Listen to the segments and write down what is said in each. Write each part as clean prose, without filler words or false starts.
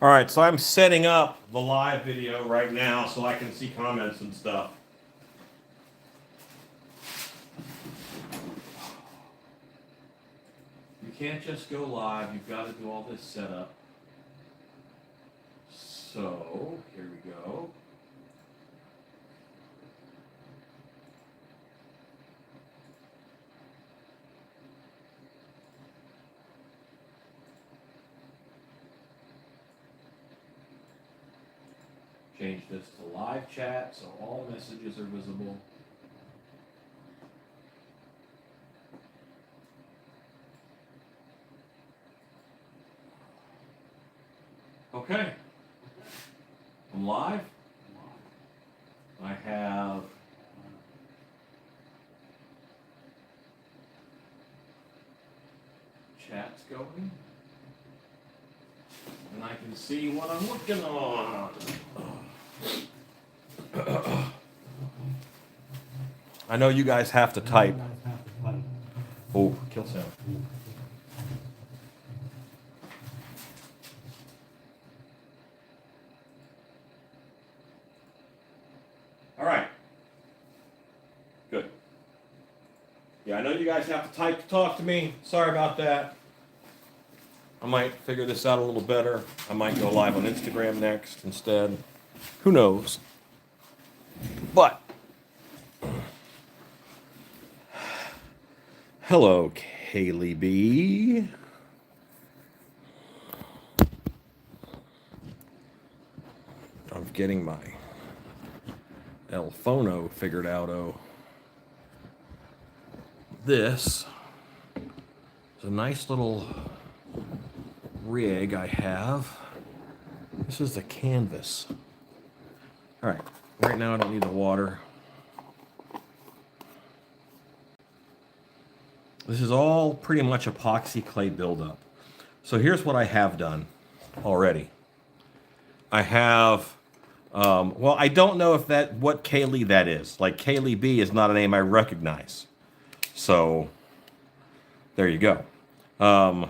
All right, so I'm setting up the live video right now so I can see comments and stuff. You can't just go live, you've got to do all this setup. So, here we go. Change this to live chat so all messages are visible. Okay. I'm live. I have chats going. And I can see what I'm looking on. I know you guys have to type. Oh, kill sound. All right. Good. Yeah, I know you guys have to type to talk to me. Sorry about that. I might figure this out a little better. I might go live on Instagram next instead. Who knows? But hello, Kaylee B. I'm getting my El Phono figured out. Oh, this is a nice little rig I have. This is the canvas. All right, right now I don't need the water. This is all pretty much epoxy clay buildup. So here's what I have done already. I have, well, I don't know if what Kaylee that is. Like Kaylee B is not a name I recognize. So there you go. I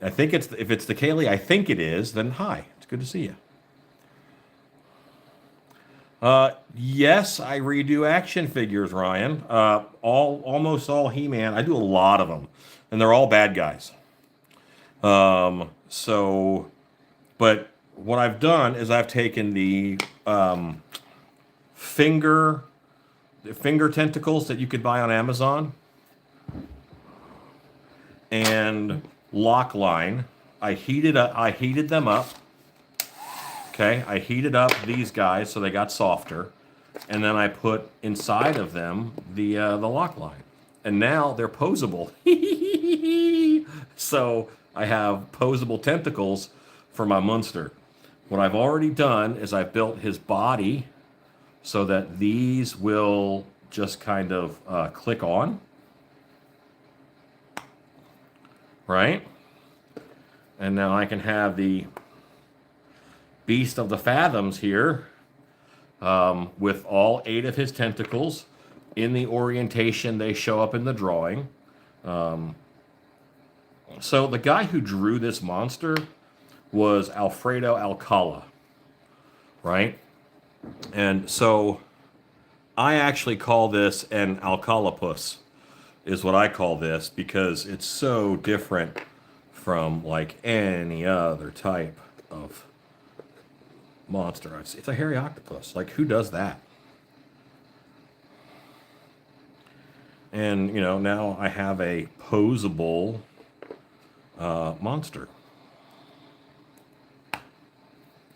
think if it's the Kaylee I think it is, then hi, it's good to see you. Yes, I redo action figures, Ryan. Almost all He-Man. I do a lot of them, and they're all bad guys. But what I've done is I've taken the finger tentacles that you could buy on Amazon and lock line. I heated them up. Okay, I heated up these guys so they got softer, and then I put inside of them the lock line, and now they're posable. So I have posable tentacles for my monster. What I've already done is I've built his body so that these will just kind of click on, right? And now I can have the Beast of the Fathoms here with all 8 of his tentacles in the orientation they show up in the drawing. So the guy who drew this monster was Alfredo Alcala, right? And so I actually call this an Alcalapus, is what I call this, because it's so different from like any other type of monster. It's a hairy octopus. Like, who does that? And, now I have a posable monster.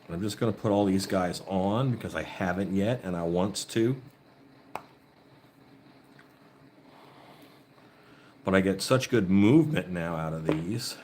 I'm just going to put all these guys on because I haven't yet and I want to. But I get such good movement now out of these.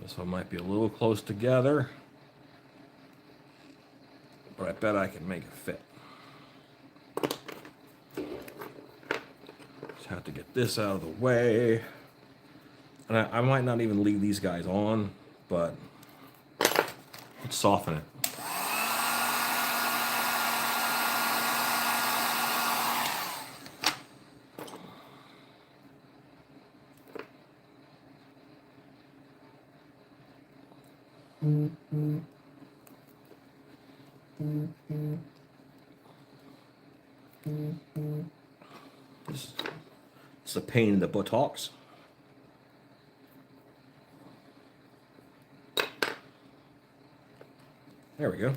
This one might be a little close together, but I bet I can make it fit. Just have to get this out of the way. And I might not even leave these guys on, but let's soften it. It's a pain in the buttocks. There we go.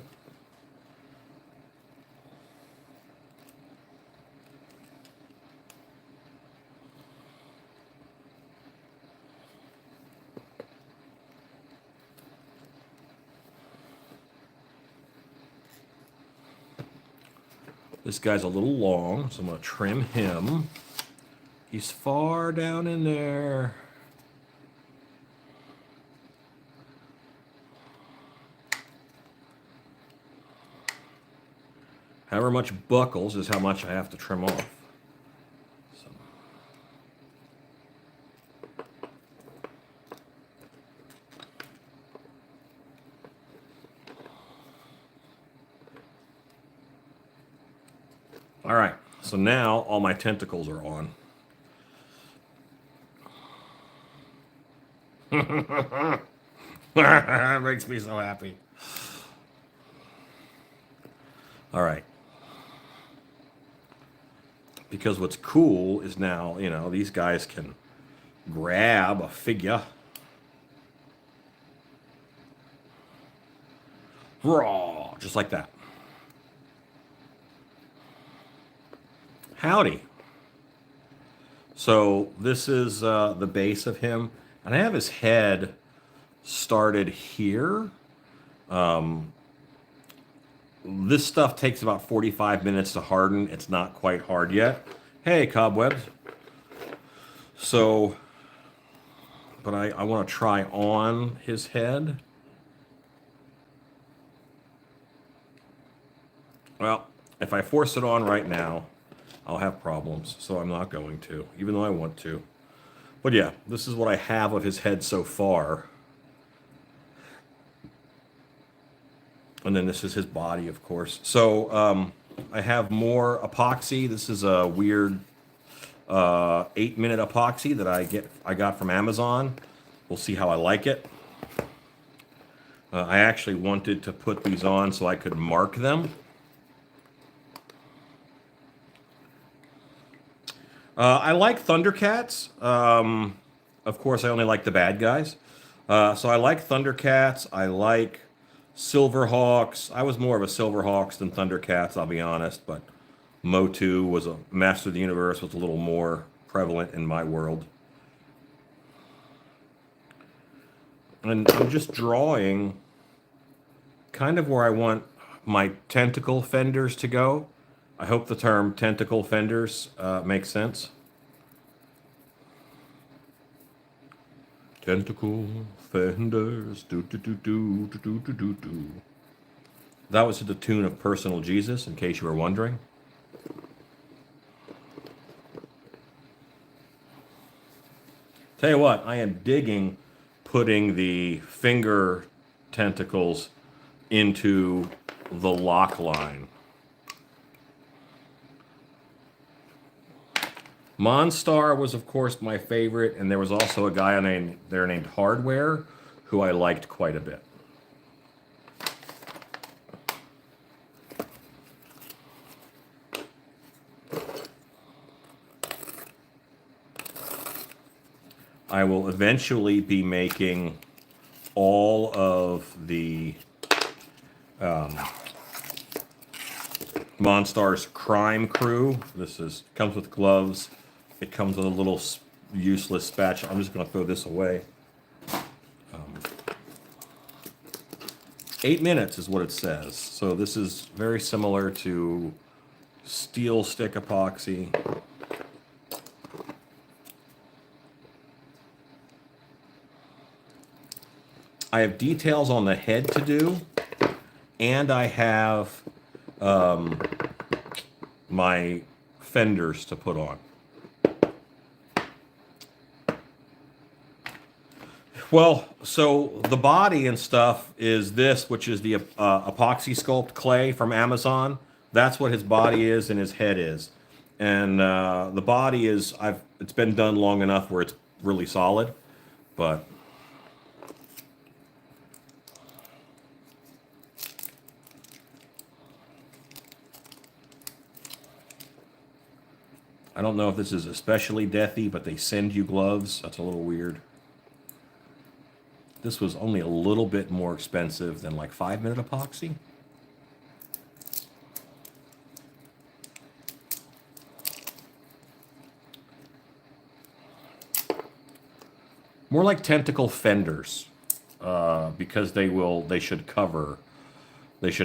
This guy's a little long, so I'm going to trim him. He's far down in there. However much buckles is how much I have to trim off. So. All right, so now all my tentacles are on. That makes me so happy. All right. Because what's cool is now, you know, these guys can grab a figure. Raw, just like that. Howdy. So this is the base of him. And I have his head started here. This stuff takes about 45 minutes to harden. It's not quite hard yet. Hey, cobwebs. So, but I want to try on his head. Well, if I force it on right now, I'll have problems. So I'm not going to, even though I want to. But yeah, this is what I have of his head so far. And then this is his body, of course. So I have more epoxy. This is a weird 8-minute epoxy that I got from Amazon. We'll see how I like it. I actually wanted to put these on so I could mark them. I like Thundercats. Of course, I only like the bad guys. So I like Thundercats. I like Silverhawks. I was more of a Silverhawks than Thundercats, I'll be honest. But MOTU was a Master of the Universe, was a little more prevalent in my world. And I'm just drawing kind of where I want my tentacle fenders to go. I hope the term tentacle fenders makes sense. Tentacle fenders, do do do do do do do do do. That was to the tune of Personal Jesus, in case you were wondering. Tell you what, I am digging putting the finger tentacles into the lock line. Monstar was, of course, my favorite, and there was also a guy named Hardware, who I liked quite a bit. I will eventually be making all of the Monstar's crime crew. This comes with gloves. It comes with a little useless spatula. I'm just going to throw this away. 8 minutes is what it says. So this is very similar to steel stick epoxy. I have details on the head to do, and I have my fenders to put on. Well, so the body and stuff is this, which is the epoxy sculpt clay from Amazon. That's what his body is and his head is. And the body is, it's been done long enough where it's really solid, but I don't know if this is especially deathy, but they send you gloves. That's a little weird. This was only a little bit more expensive than like 5-minute epoxy. More like tentacle fenders, because they should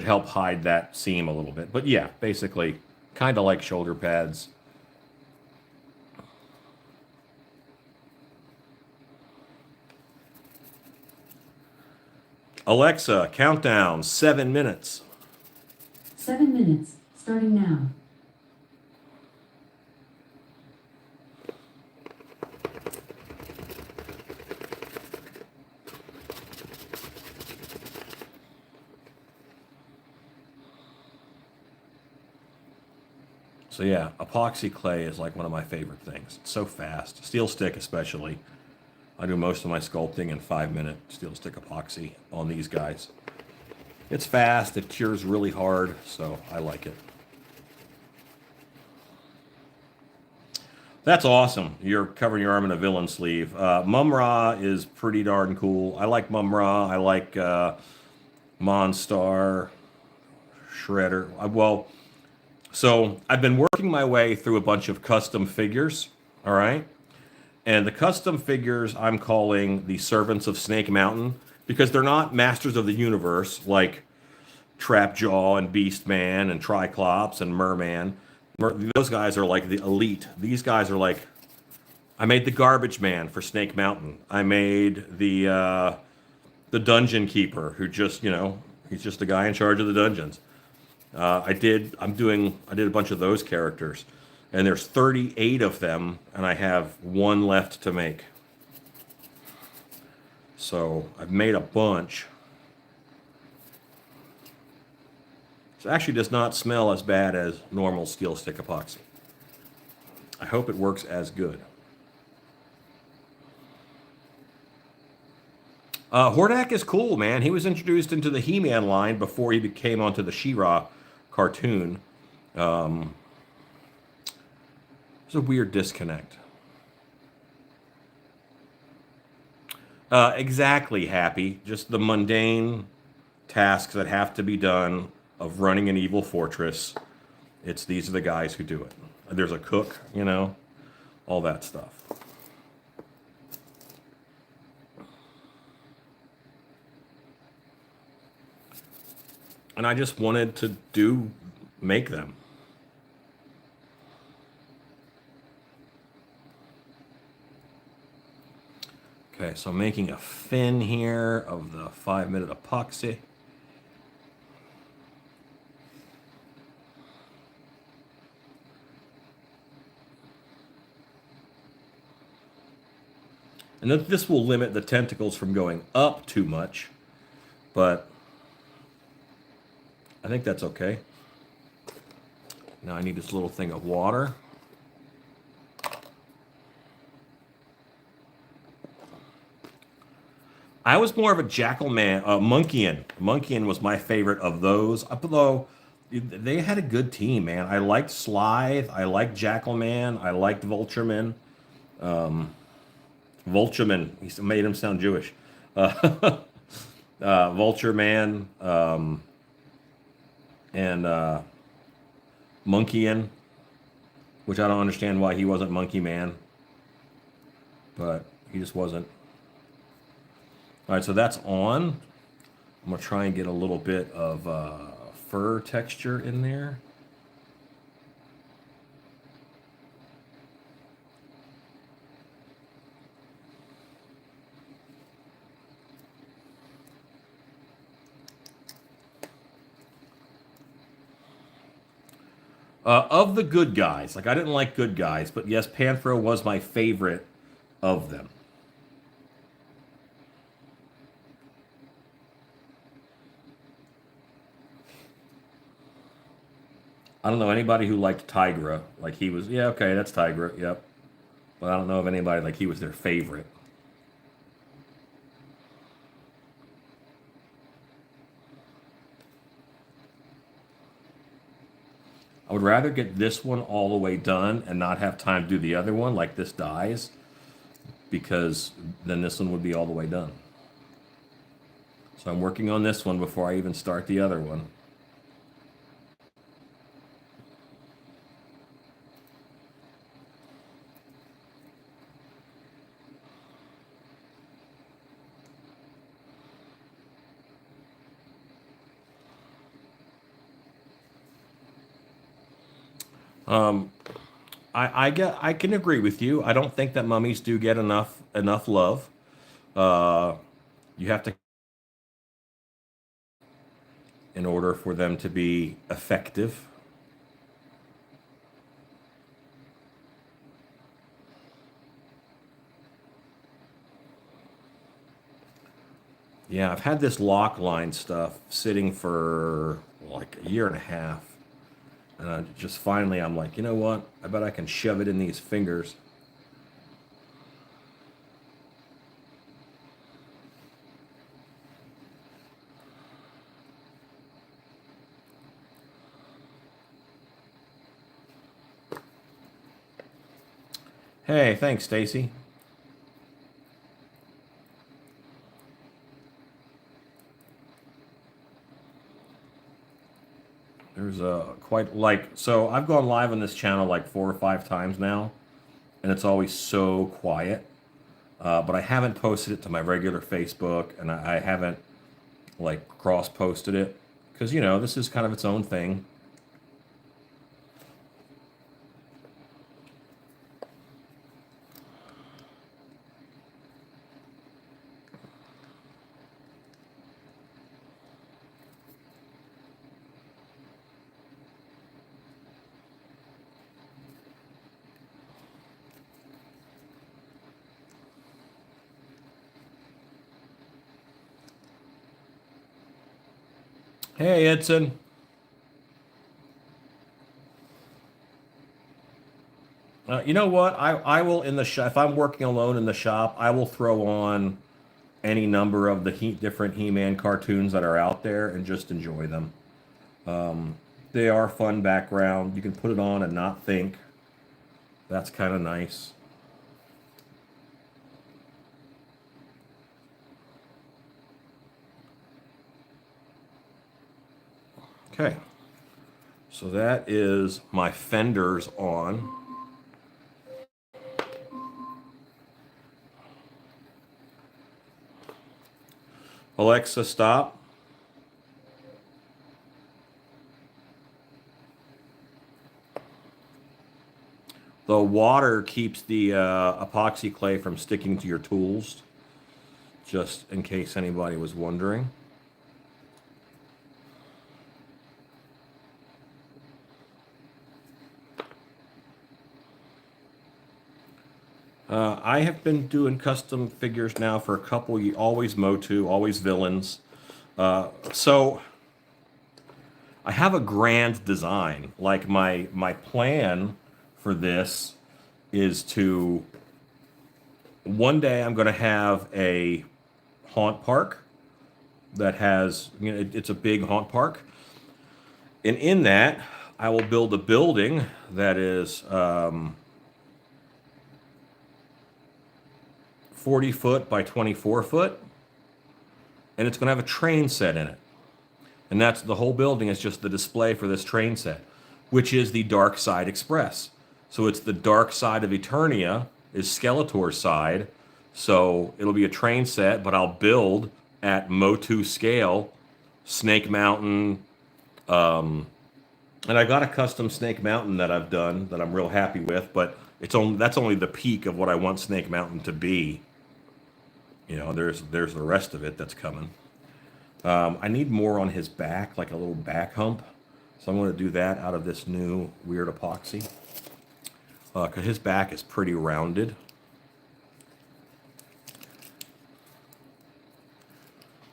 help hide that seam a little bit. But yeah, basically, kind of like shoulder pads. Alexa, countdown, 7 minutes. 7 minutes, starting now. So yeah, epoxy clay is like one of my favorite things. It's so fast. Steel stick especially. I do most of my sculpting in 5-minute steel stick epoxy on these guys. It's fast, it cures really hard, so I like it. That's awesome. You're covering your arm in a villain sleeve. Mum-Ra is pretty darn cool. I like Mum-Ra. I like Monstar, Shredder. Well, so I've been working my way through a bunch of custom figures, all right? And the custom figures I'm calling the Servants of Snake Mountain because they're not Masters of the Universe like Trapjaw and Beastman and Triclops and Merman. Those guys are like the elite. These guys are like, I made the Garbage Man for Snake Mountain. I made the Dungeon Keeper who just, he's just a guy in charge of the dungeons. I did a bunch of those characters, and there's 38 of them, and I have one left to make. So I've made a bunch. It actually does not smell as bad as normal steel stick epoxy. I hope it works as good. Hordak is cool, man. He was introduced into the He-Man line before he came onto the She-Ra cartoon. There's a weird disconnect. Exactly, Happy. Just the mundane tasks that have to be done of running an evil fortress. These are the guys who do it. There's a cook, all that stuff. And I just wanted to make them. Okay, so I'm making a fin here of the 5-minute epoxy. And this will limit the tentacles from going up too much, but I think that's okay. Now I need this little thing of water. I was more of a Monkeyan. Monkeyan was my favorite of those. Although they had a good team, man. I liked Slithe. I liked Jackalman. I liked Vultureman. Vultureman. He made him sound Jewish. Vultureman. And Monkeyan, which I don't understand why he wasn't Monkey Man, but he just wasn't. All right, so that's on. I'm gonna try and get a little bit of fur texture in there. Of the good guys, like I didn't like good guys, but yes, Panthro was my favorite of them. I don't know anybody who liked Tigra. Like he was, yeah, okay, that's Tigra, yep. But I don't know of anybody like he was their favorite. I would rather get this one all the way done and not have time to do the other one, like this dies, because then this one would be all the way done. So I'm working on this one before I even start the other one. I can agree with you. I don't think that mummies do get enough love. Uh, you have to, in order for them to be effective. Yeah, I've had this lock line stuff sitting for like a year and a half. And just finally, I'm like, you know what? I bet I can shove it in these fingers. Hey, thanks, Stacy. There's quite like, so I've gone live on this channel like 4 or 5 times now, and it's always so quiet. But I haven't posted it to my regular Facebook, and I haven't like cross posted it because this is kind of its own thing. Hey, Edson. You know what? I will in the shop if I'm working alone in the shop. I will throw on any number of the different He-Man cartoons that are out there and just enjoy them. They are fun background. You can put it on and not think. That's kind of nice. Okay. So that is my fenders on. Alexa, stop. The water keeps the epoxy clay from sticking to your tools, just in case anybody was wondering. I have been doing custom figures now for a couple years, always MOTU, always villains. So I have a grand design. Like my plan for this is to one day I'm going to have a haunt park that has, it's a big haunt park. And in that, I will build a building that is 40 foot by 24 foot, and it's going to have a train set in it. And that's the whole building is just the display for this train set, which is the Dark Side Express. So it's the dark side of Eternia is Skeletor's side. So it'll be a train set, but I'll build at MOTU scale, Snake Mountain, and I got a custom Snake Mountain that I've done that I'm real happy with, but that's only the peak of what I want Snake Mountain to be. There's the rest of it that's coming. I need more on his back, like a little back hump. So I'm going to do that out of this new weird epoxy. Because his back is pretty rounded.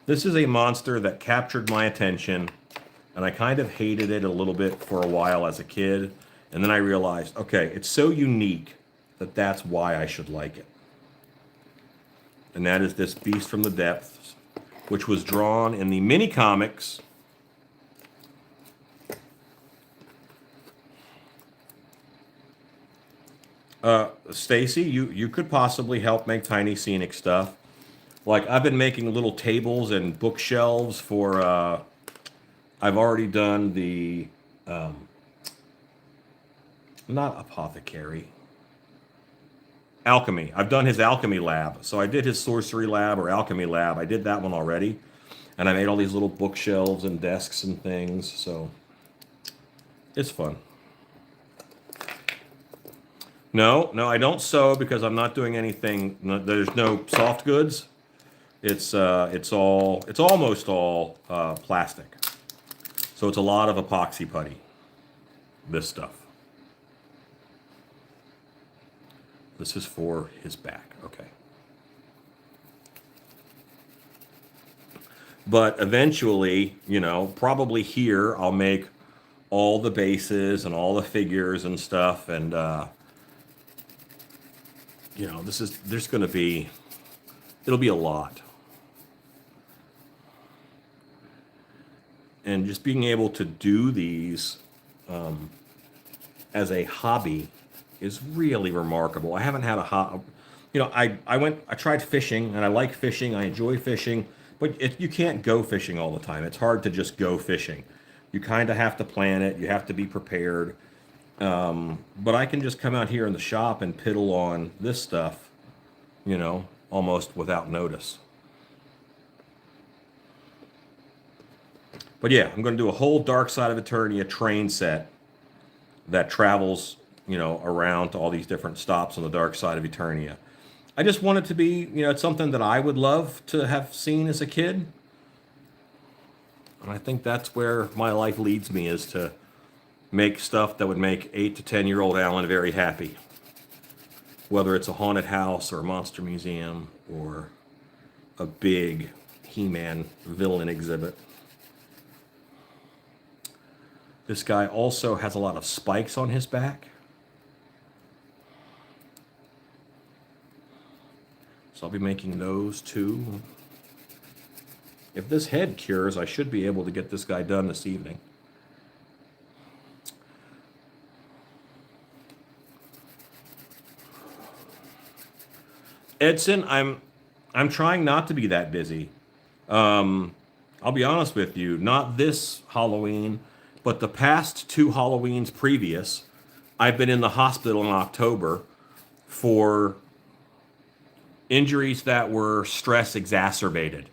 This is a monster that captured my attention And I kind of hated it a little bit for a while as a kid. And then I realized, okay, it's so unique that that's why I should like it. And that is this Beast from the Depths, which was drawn in the mini comics. Stacy, you could possibly help make tiny scenic stuff. Like I've been making little tables and bookshelves for. I've already done the, not apothecary, alchemy. I've done his alchemy lab. So I did his sorcery lab or alchemy lab. I did that one already, and I made all these little bookshelves and desks and things. So it's fun. No, I don't sew because I'm not doing anything. There's no soft goods. It's almost all plastic. So it's a lot of epoxy putty. This stuff. This is for his back. Okay. But eventually, probably here I'll make all the bases and all the figures and stuff, and it'll be a lot. And just being able to do these as a hobby is really remarkable. I haven't had a hobby. I tried fishing, and I like fishing. I enjoy fishing, but you can't go fishing all the time. It's hard to just go fishing. You kind of have to plan it. You have to be prepared. But I can just come out here in the shop and piddle on this stuff, almost without notice. But yeah, I'm going to do a whole Dark Side of Eternia train set that travels, around to all these different stops on the Dark Side of Eternia. I just want it to be, it's something that I would love to have seen as a kid. And I think that's where my life leads me, is to make stuff that would make 8 to 10-year-old Alan very happy. Whether it's a haunted house or a monster museum or a big He-Man villain exhibit. This guy also has a lot of spikes on his back. So I'll be making those too. If this head cures, I should be able to get this guy done this evening. Edson, I'm trying not to be that busy. I'll be honest with you, not this Halloween, but the past 2 Halloweens previous, I've been in the hospital in October for injuries that were stress exacerbated,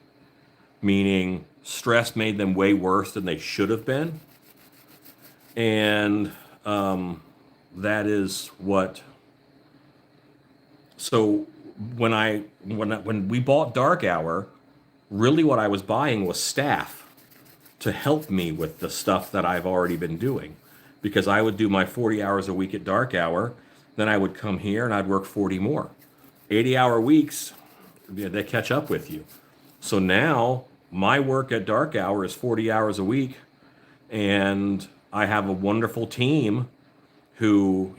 meaning stress made them way worse than they should have been. And that is what. So when we bought Dark Hour, really what I was buying was staff to help me with the stuff that I've already been doing, because I would do my 40 hours a week at Dark Hour, then I would come here and I'd work 40 more. 80-hour weeks, they catch up with you. So now my work at Dark Hour is 40 hours a week, and I have a wonderful team who,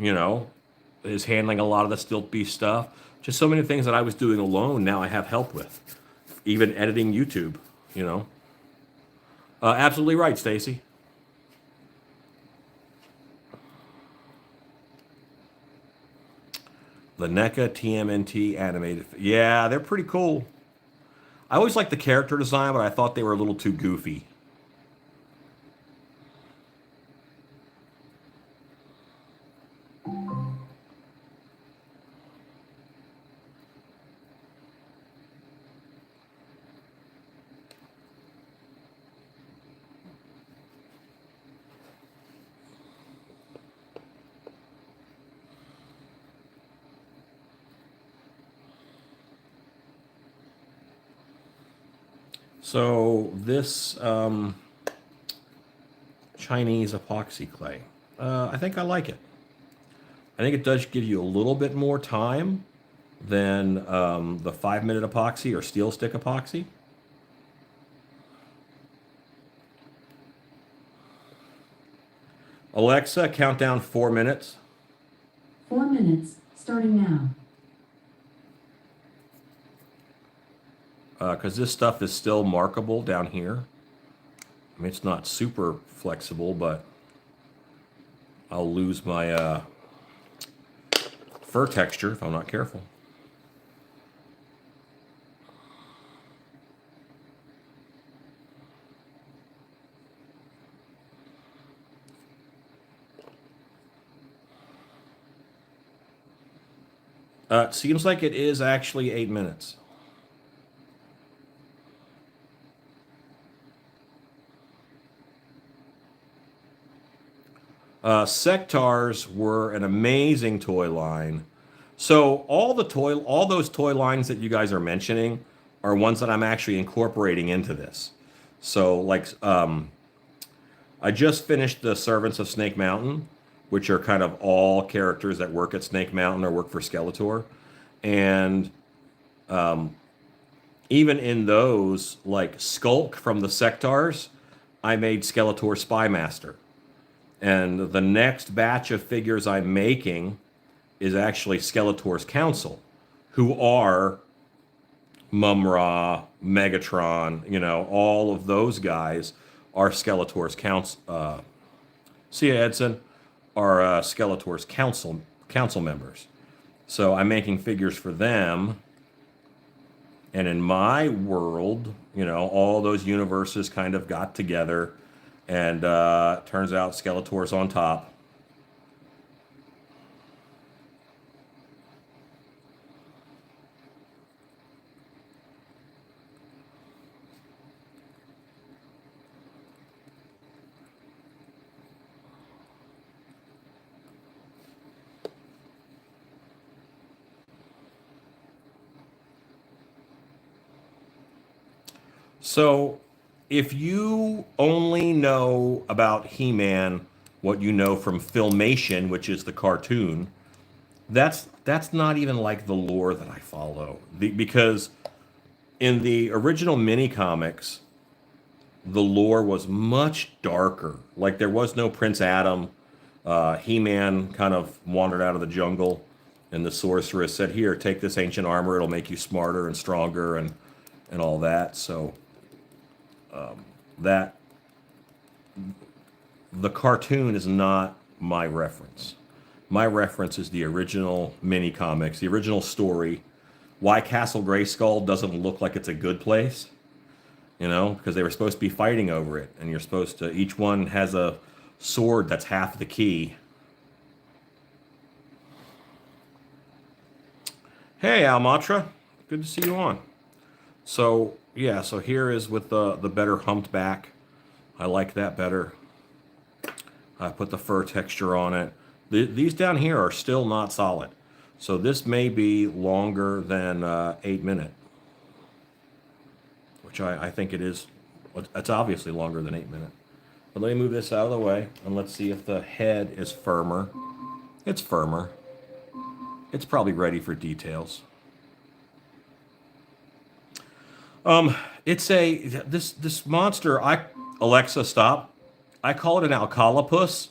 is handling a lot of the Stilt Beast stuff. Just so many things that I was doing alone, now I have help with. Even editing YouTube, Absolutely right, Stacy. The NECA TMNT animated. Yeah, they're pretty cool. I always liked the character design, but I thought they were a little too goofy. So this Chinese epoxy clay, I think I like it. I think it does give you a little bit more time than the 5-minute epoxy or steel stick epoxy. Alexa, count down 4 minutes. 4 minutes, starting now. Because this stuff is still markable down here. I mean, it's not super flexible, but I'll lose my fur texture if I'm not careful. It seems like it is actually 8 minutes. Sectars were an amazing toy line. So all those toy lines that you guys are mentioning are ones that I'm actually incorporating into this. So like, I just finished the Servants of Snake Mountain, which are kind of all characters that work at Snake Mountain or work for Skeletor, and even in those, like Skulk from the Sectars, I made Skeletor Spymaster. And the next batch of figures I'm making is actually Skeletor's Council, who are Mumra, Megatron, all of those guys are Skeletor's Council. See ya, Edson, are Skeletor's council members. So I'm making figures for them. And in my world, all those universes kind of got together. And turns out Skeletor's on top. So if you only know about He-Man what you know from Filmation, which is the cartoon, that's not even like the lore that I follow. Because in the original mini comics, the lore was much darker. Like there was no Prince Adam. He-Man kind of wandered out of the jungle, and the sorceress said, "Here, take this ancient armor. It'll make you smarter and stronger," and all that. So that the cartoon is not my reference. My reference is the original mini comics, the original story. Why Castle Grayskull doesn't look like it's a good place, because they were supposed to be fighting over it, and you're supposed to, each one has a sword that's half the key. Hey, Almatra, good to see you on. So yeah, so here is with the better humped back. I like that better. I put the fur texture on it. These down here are still not solid. So this may be longer than 8 minute, which I think it is. It's obviously longer than 8 minute. But let me move this out of the way, and let's see if the head is firmer. It's firmer. It's probably ready for details. It's this monster. Alexa, stop. I call it an Alcalapus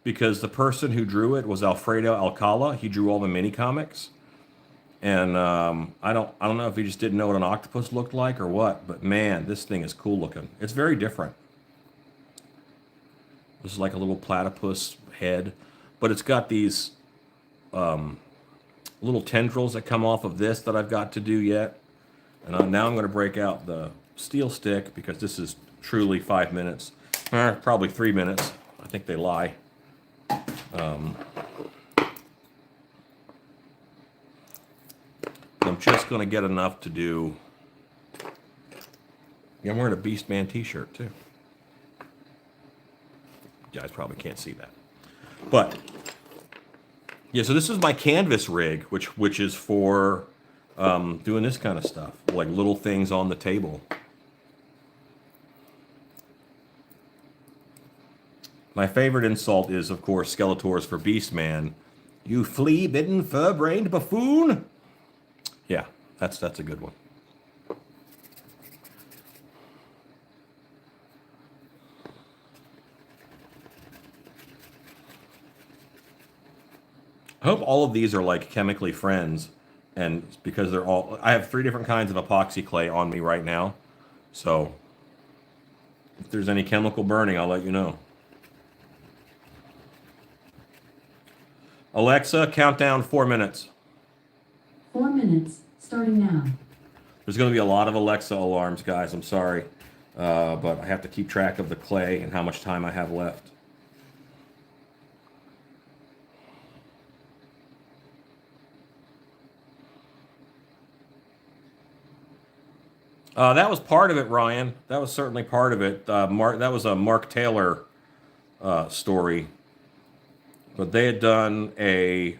because the person who drew it was Alfredo Alcala. He drew all the mini comics, and I don't know if he just didn't know what an octopus looked like or what. But man, this thing is cool looking. It's very different. This is like a little platypus head, but it's got these little tendrils that come off of this that I've got to do yet. And now I'm going to break out the steel stick because this is truly 5 minutes. Probably 3 minutes. I think they lie. I'm just going to get enough to do... Yeah, I'm wearing a Beastman t-shirt too. You guys probably can't see that. But, yeah, so this is my canvas rig, which is for doing this kind of stuff, like little things on the table. My favorite insult is, of course, Skeletor's for Beastman. You flea-bitten, fur-brained buffoon! Yeah, that's a good one. I hope all of these are like chemically friends, and because they're all, I have 3 different kinds of epoxy clay on me right now. So if there's any chemical burning, I'll let you know. Alexa, count down 4 minutes. 4 minutes, starting now. There's going to be a lot of Alexa alarms, guys. I'm sorry. But I have to keep track of the clay and how much time I have left. That was part of it, Ryan. That was certainly part of it. That was a Mark Taylor story. But they had done a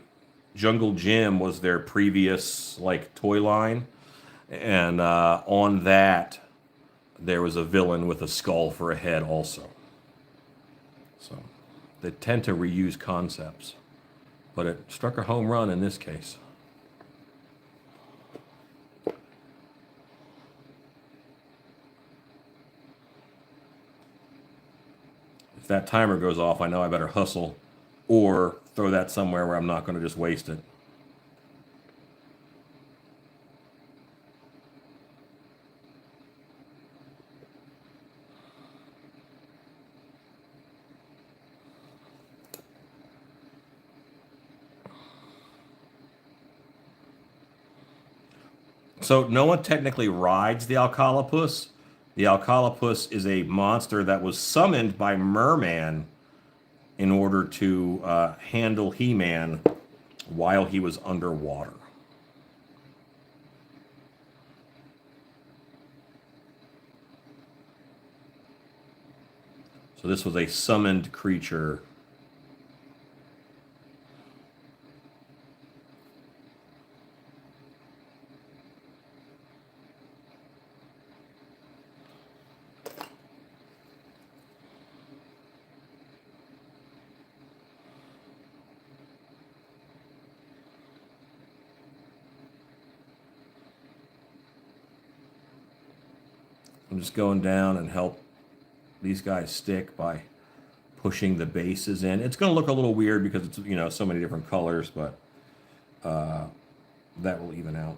Jungle Gym was their previous like toy line, and on that there was a villain with a skull for a head also. So they tend to reuse concepts, but it struck a home run in this case. If that timer goes off, I know I better hustle or throw that somewhere where I'm not going to just waste it. So no one technically rides the Alcalapus. The Alcalapus is a monster that was summoned by Merman in order to handle He-Man while he was underwater. So this was a summoned creature. I'm just going down and help these guys stick by pushing the bases in. It's going to look a little weird because it's, you know, so many different colors, but that will even out.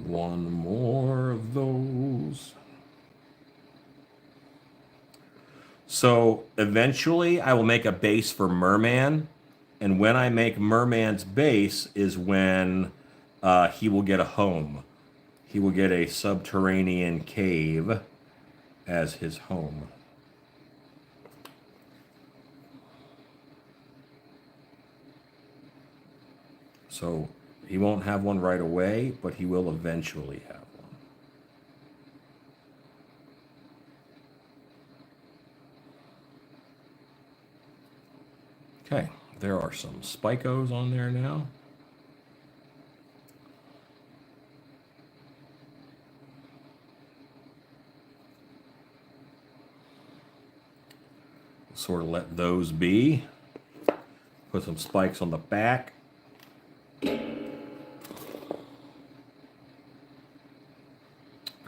One more of those. So eventually I will make a base for Merman. And when I make Merman's base is when he will get a home. He will get a subterranean cave as his home. So he won't have one right away, but he will eventually have one. Okay, there are some Spikos on there now. Sort of let those be. Put some spikes on the back.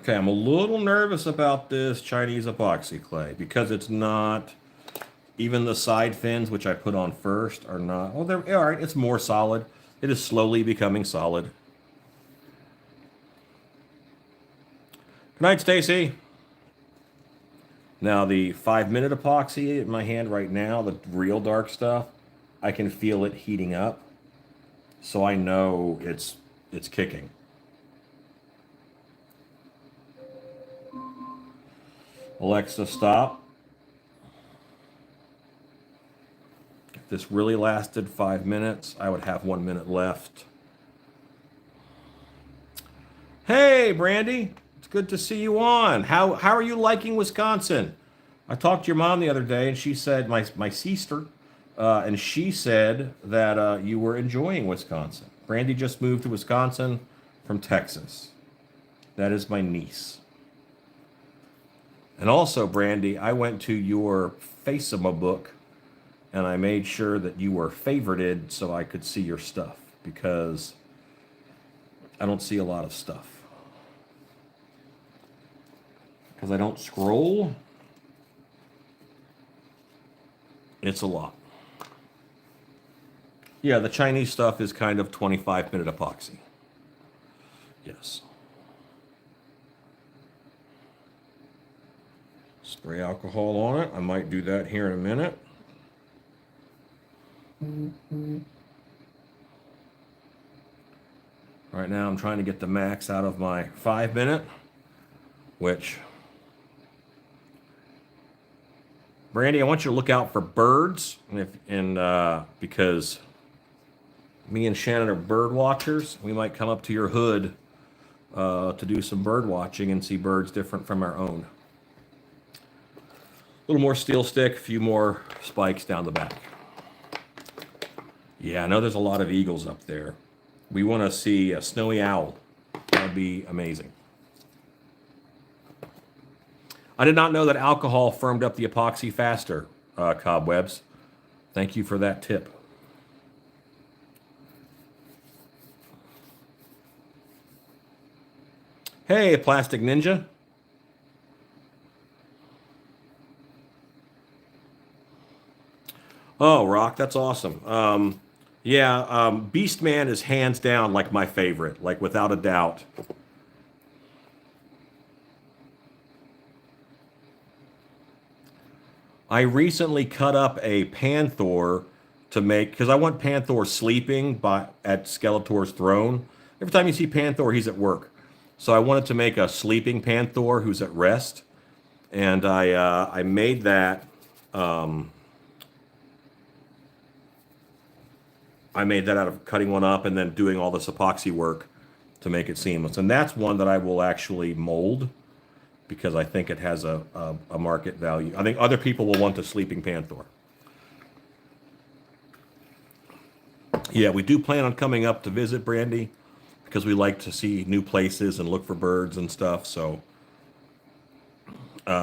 Okay, I'm a little nervous about this Chinese epoxy clay because it's not, even the side fins, which I put on first, are not, well, they're all right, it's more solid. It is slowly becoming solid. Good night, Stacy. Now, the 5-minute epoxy in my hand right now, the real dark stuff, I can feel it heating up. So I know it's kicking. Alexa, stop. If this really lasted 5 minutes, I would have 1 minute left. Hey, Brandy. It's good to see you on. How are you liking Wisconsin? I talked to your mom the other day, and she said, my sister, and she said that you were enjoying Wisconsin. Brandy just moved to Wisconsin from Texas. That is my niece. And also, Brandy, I went to your Facema book, and I made sure that you were favorited so I could see your stuff, because I don't see a lot of stuff. Because I don't scroll, it's a lot. Yeah, the Chinese stuff is kind of 25-minute epoxy. Yes. Spray alcohol on it. I might do that here in a minute. Right now I'm trying to get the max out of my 5-minute, which... Brandy, I want you to look out for birds, because me and Shannon are bird watchers. We might come up to your hood to do some bird watching and see birds different from our own. A little more steel stick, a few more spikes down the back. Yeah, I know there's a lot of eagles up there. We want to see a snowy owl. That would be amazing. I did not know that alcohol firmed up the epoxy faster, Cobwebs. Thank you for that tip. Hey, Plastic Ninja. Oh, Rock, that's awesome. Beastman is hands down like my favorite, like without a doubt. I recently cut up a Panther to make, because I want Panther sleeping at Skeletor's throne. Every time you see Panther, he's at work. So I wanted to make a sleeping Panther who's at rest. And I made that. I made that out of cutting one up and then doing all this epoxy work to make it seamless. And that's one that I will actually mold because I think it has a market value. I think other people will want a sleeping Panther. Yeah, we do plan on coming up to visit, Brandy, because we like to see new places and look for birds and stuff. So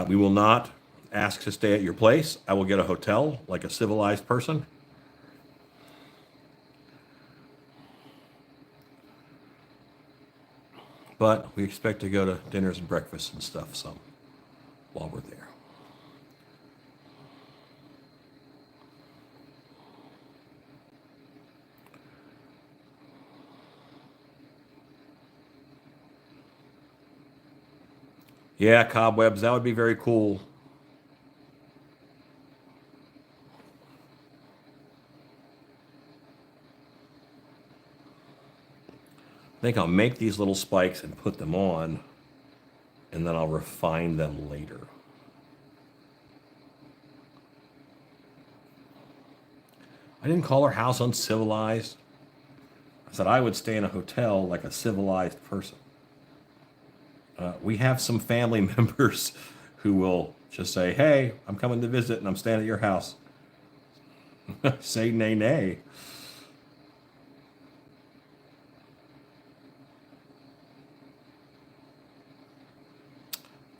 we will not ask to stay at your place. I will get a hotel like a civilized person. But we expect to go to dinners and breakfasts and stuff some while we're there. Yeah, Cobwebs, that would be very cool. I think I'll make these little spikes and put them on, and then I'll refine them later. I didn't call our house uncivilized. I said I would stay in a hotel like a civilized person. We have some family members who will just say, hey, I'm coming to visit and I'm staying at your house. Say nay, nay.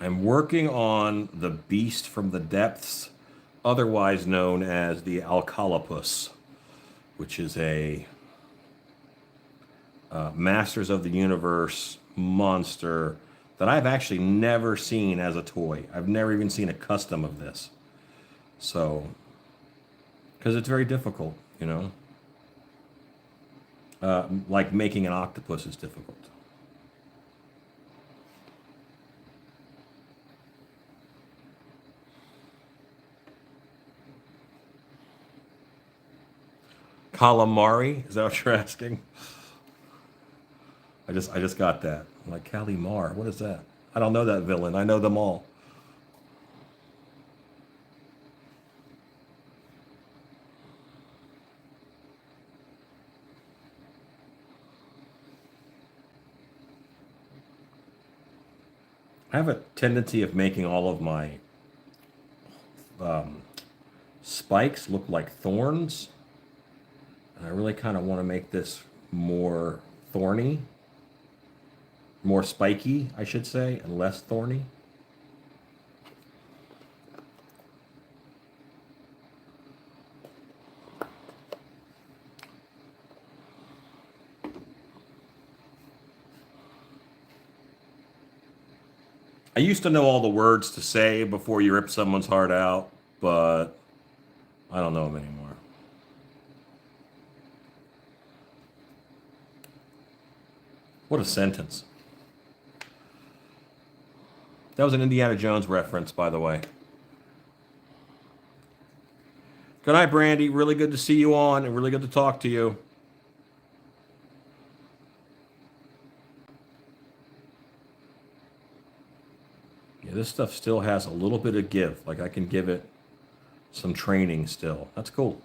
I'm working on the beast from the depths, otherwise known as the Alcalapus, which is a Masters of the Universe monster that I've actually never seen as a toy. I've never even seen a custom of this. So, because it's very difficult, you know. Like making an octopus is difficult. Calamari? Is that what you're asking? I just got that. I'm like, Calimar, what is that? I don't know that villain. I know them all. I have a tendency of making all of my spikes look like thorns. And I really kind of want to make this more thorny. More spiky, I should say, and less thorny. I used to know all the words to say before you rip someone's heart out, but I don't know them anymore. What a sentence. That was an Indiana Jones reference, by the way. Good night, Brandy. Really good to see you on and really good to talk to you. Yeah, this stuff still has a little bit of give. Like I can give it some training still. That's cool.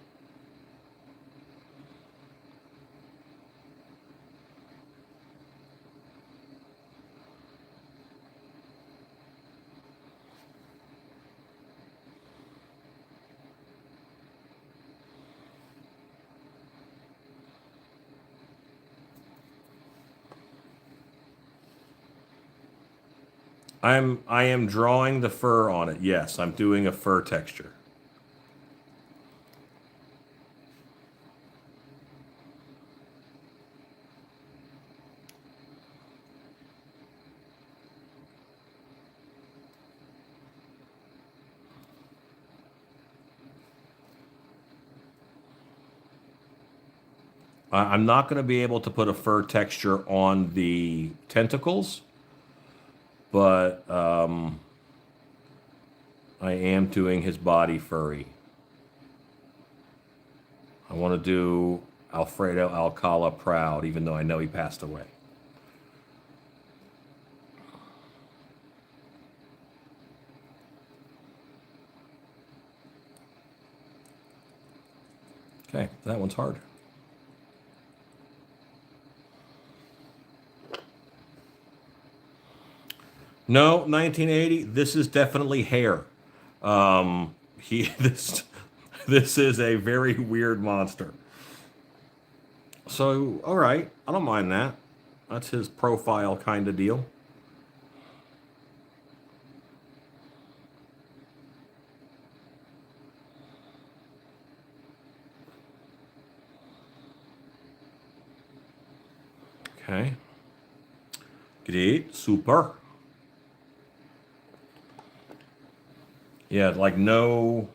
I am drawing the fur on it. Yes, I'm doing a fur texture. I'm not going to be able to put a fur texture on the tentacles, but I am doing his body furry. I want to do Alfredo Alcala proud, even though I know he passed away. Okay, that one's hard. No, 1980. This is definitely hair. This is a very weird monster. So, all right, I don't mind that. That's his profile kind of deal. Okay. Great, super. Yeah, like no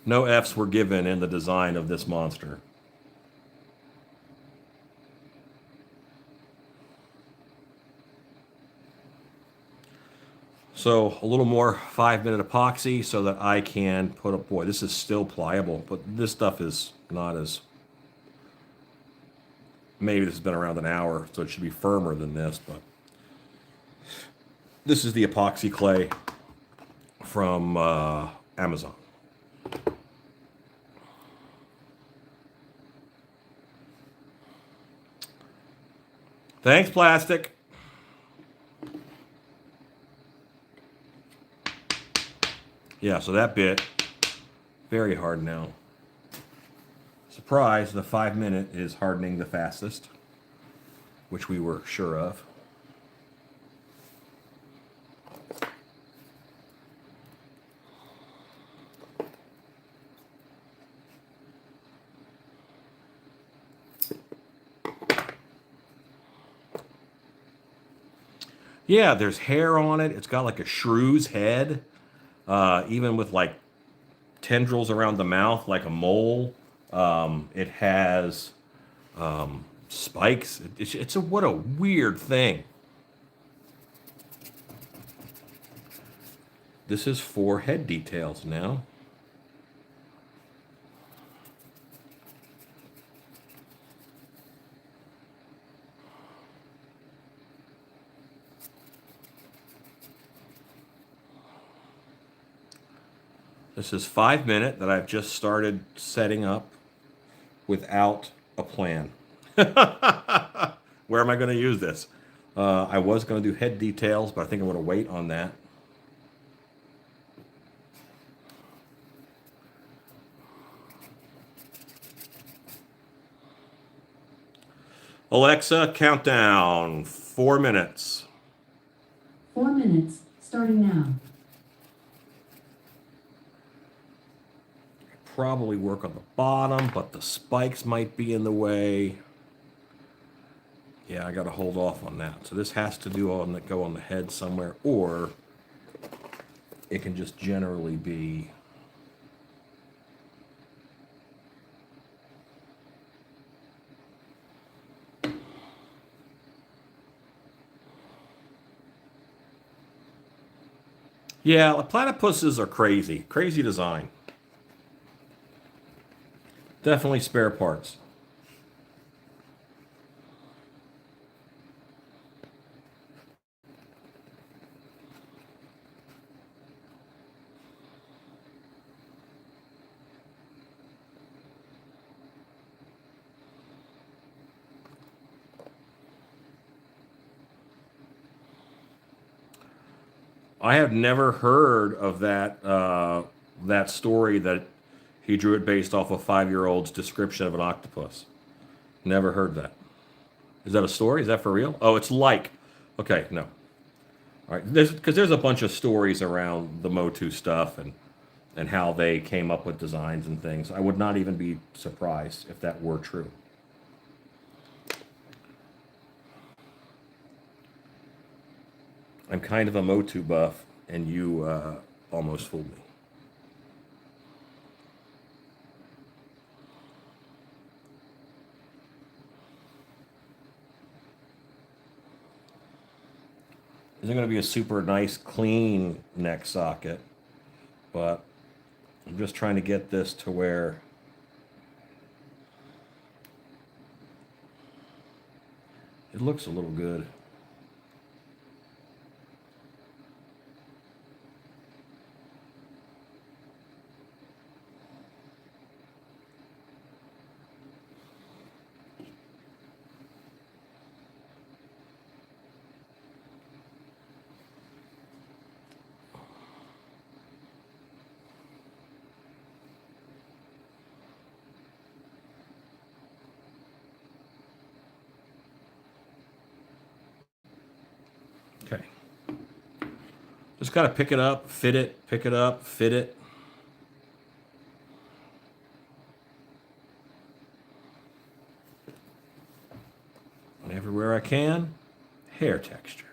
F's were given in the design of this monster. So a little more 5-minute epoxy so that I can put up, boy, this is still pliable, but this stuff is not as, maybe this has been around an hour, so it should be firmer than this, but this is the epoxy clay from Amazon. Thanks, plastic. Yeah, so that bit, very hard now. Surprise, the 5-minute is hardening the fastest, which we were sure of. Yeah, there's hair on it. It's got like a shrew's head, even with like tendrils around the mouth, like a mole. It has spikes. What a weird thing. This is for head details now. This is 5-minute that I've just started setting up without a plan. Where am I going to use this? I was going to do head details, but I think I'm going to wait on that. Alexa, countdown. 4 minutes. 4 minutes, starting now. Probably work on the bottom, but the spikes might be in the way. Yeah, I got to hold off on that. So this has to go on the head somewhere, or it can just generally be. Yeah, platypuses are crazy. Crazy design. Definitely spare parts. I have never heard of that story that he drew it based off a 5-year-old's description of an octopus. Never heard that. Is that a story? Is that for real? Oh, it's like. Okay, no. All right, because there's a bunch of stories around the MOTU stuff and how they came up with designs and things. I would not even be surprised if that were true. I'm kind of a MOTU buff, and you almost fooled me. Isn't going to be a super nice, clean neck socket, but I'm just trying to get this to where it looks a little good. Okay. Just got to pick it up, fit it, pick it up, fit it. And everywhere I can, hair texture.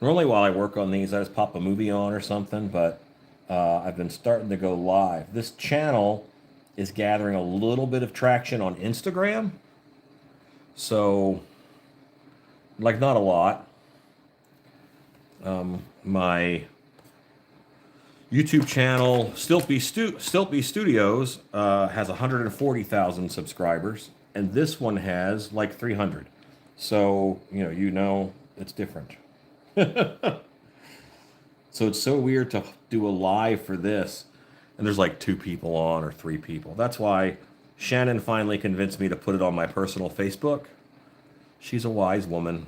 Normally, while I work on these, I just pop a movie on or something, but I've been starting to go live. This channel is gathering a little bit of traction on Instagram. So, like, not a lot. My YouTube channel, Stiltby Studios, has 140,000 subscribers, and this one has like 300. So, it's different. So it's so weird to do a live for this, and there's like 2 people on or 3 people. That's why Shannon finally convinced me to put it on my personal Facebook. She's a wise woman,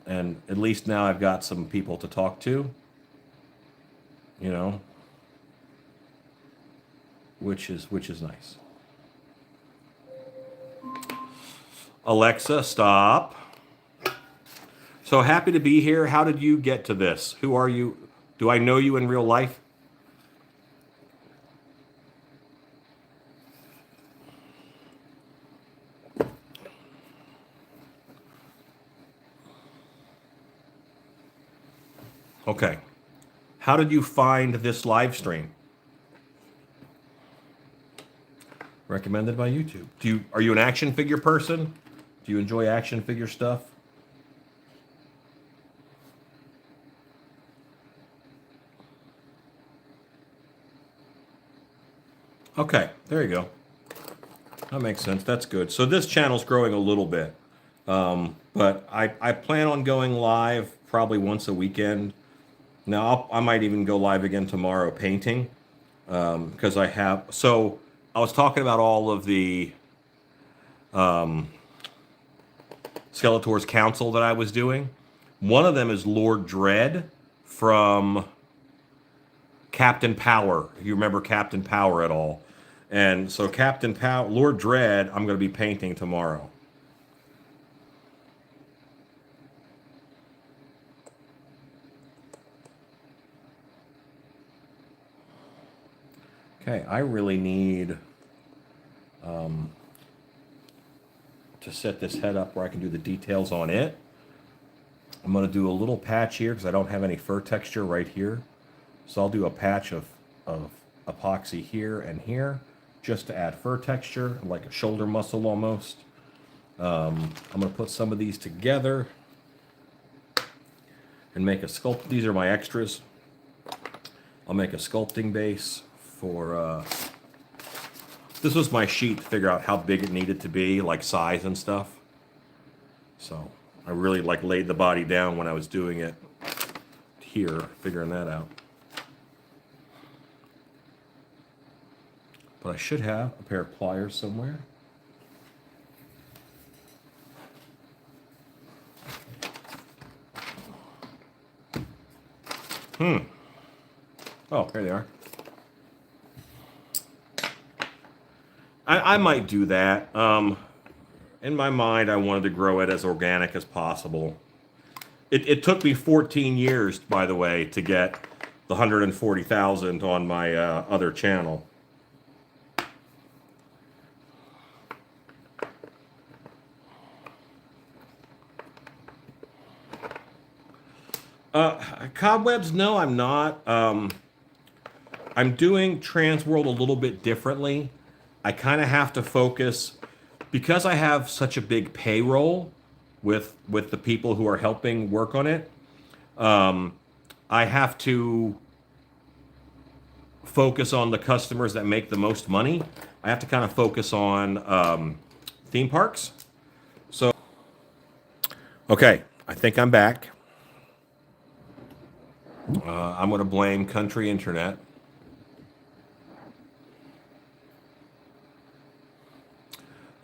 and at least now I've got some people to talk to, which is nice. Alexa, stop. So happy to be here. How did you get to this? Who are you? Do I know you in real life? Okay. How did you find this live stream? Recommended by YouTube. Are you an action figure person? Do you enjoy action figure stuff? Okay, there you go. That makes sense. That's good. So this channel's growing a little bit. But I plan on going live probably once a weekend. Now, I might even go live again tomorrow painting. Because So I was talking about all of the Skeletor's Council that I was doing. One of them is Lord Dread from Captain Power. You remember Captain Power at all? And so Captain Power, Lord Dread, I'm going to be painting tomorrow. Okay, I really need to set this head up where I can do the details on it. I'm going to do a little patch here because I don't have any fur texture right here. So I'll do a patch of epoxy here and here just to add fur texture, like a shoulder muscle almost. I'm going to put some of these together and make a sculpt. These are my extras. I'll make a sculpting base for... this was my sheet to figure out how big it needed to be, like size and stuff. So I really like laid the body down when I was doing it here, figuring that out. But I should have a pair of pliers somewhere. Oh, there they are. I might do that. In my mind, I wanted to grow it as organic as possible. It took me 14 years, by the way, to get the 140,000 on my other channel. Cobwebs, no, I'm not. I'm doing Transworld a little bit differently. I kind of have to focus, because I have such a big payroll with the people who are helping work on it. I have to focus on the customers that make the most money. I have to kind of focus on theme parks. So, okay, I think I'm back. I'm going to blame country internet.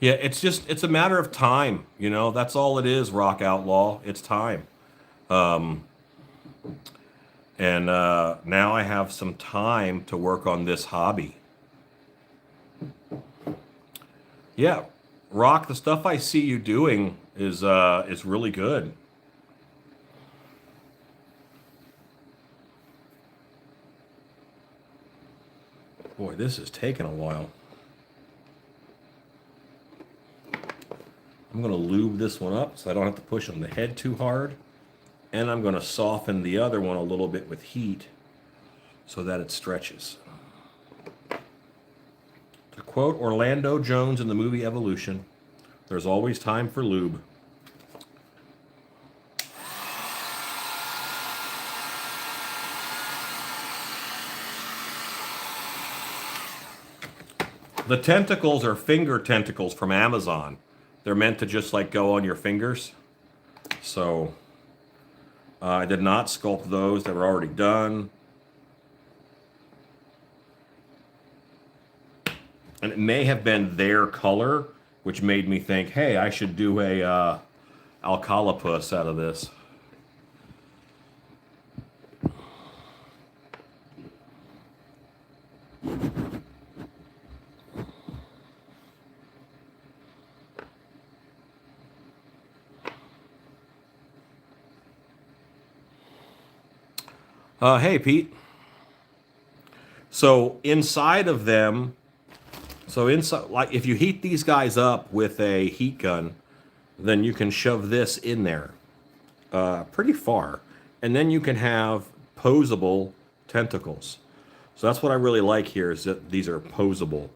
Yeah, it's a matter of time, you know, that's all it is, Rock Outlaw. It's time. And now I have some time to work on this hobby. Yeah, Rock, the stuff I see you doing is really good. Boy, this is taking a while. I'm going to lube this one up so I don't have to push on the head too hard. And I'm going to soften the other one a little bit with heat so that it stretches. To quote Orlando Jones in the movie Evolution, there's always time for lube. The tentacles are finger tentacles from Amazon. They're meant to just like go on your fingers. So I did not sculpt those. They were already done. And it may have been their color, which made me think, hey, I should do a Alcalapus out of this. Hey, Pete. So inside of them, like if you heat these guys up with a heat gun, then you can shove this in there pretty far. And then you can have posable tentacles. So that's what I really like here is that these are posable.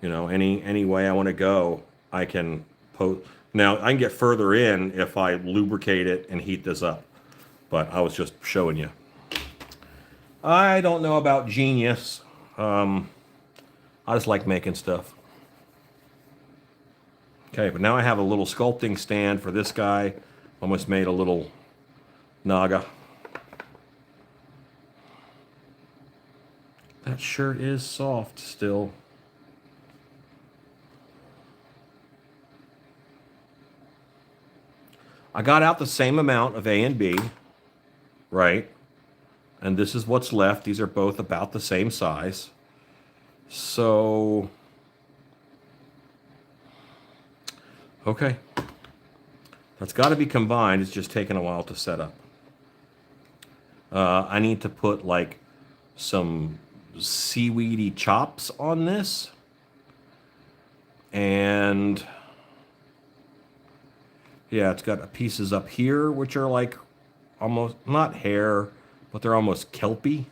You know, any way I want to go, I can pose. Now, I can get further in if I lubricate it and heat this up. But I was just showing you. I don't know about genius. I just like making stuff. Okay, but now I have a little sculpting stand for this guy. Almost made a little naga. That shirt is soft still. I got out the same amount of A and B, right? And this is what's left. These are both about the same size. So, okay. That's got to be combined. It's just taking a while to set up. I need to put like some seaweedy chops on this. And yeah, it's got pieces up here, which are like almost, not hair, but they're almost kelpy.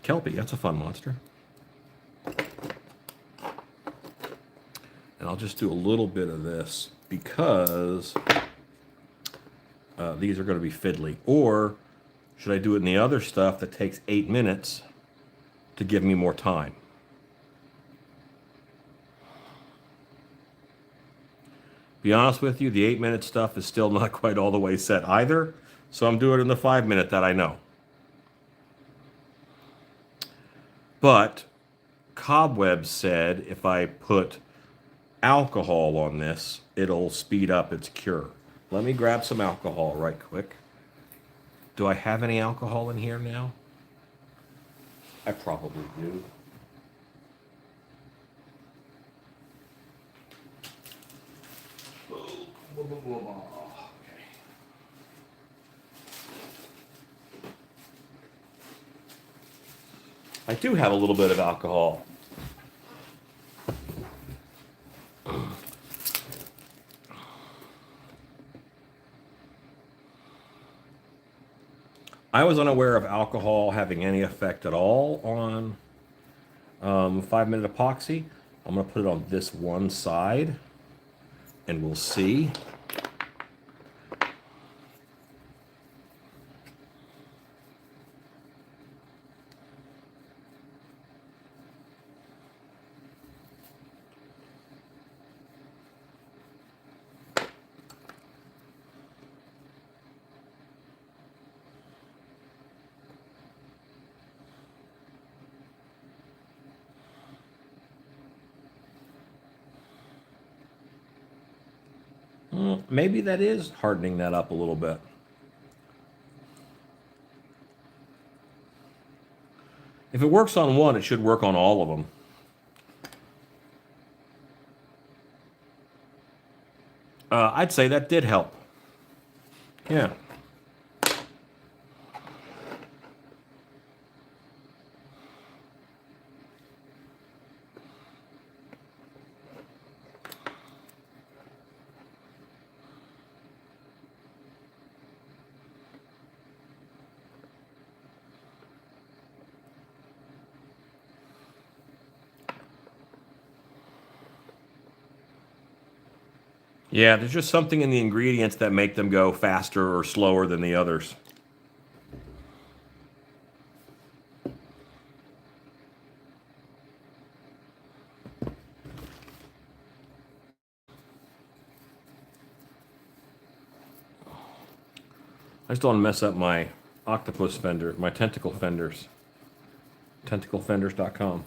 Kelpy, that's a fun monster. And I'll just do a little bit of this because these are going to be fiddly. Or should I do it in the other stuff that takes 8 minutes to give me more time? Be honest with you, the 8-minute stuff is still not quite all the way set either. So I'm doing it in the 5-minute that I know. But Cobweb said if I put alcohol on this, it'll speed up its cure. Let me grab some alcohol right quick. Do I have any alcohol in here now? I probably do. I do have a little bit of alcohol. I was unaware of alcohol having any effect at all on 5-minute epoxy. I'm going to put it on this one side, and we'll see. Maybe that is hardening that up a little bit. If it works on one, it should work on all of them. I'd say that did help. Yeah. Yeah, there's just something in the ingredients that make them go faster or slower than the others. I just don't want to mess up my octopus fender, my tentacle fenders. Tentaclefenders.com.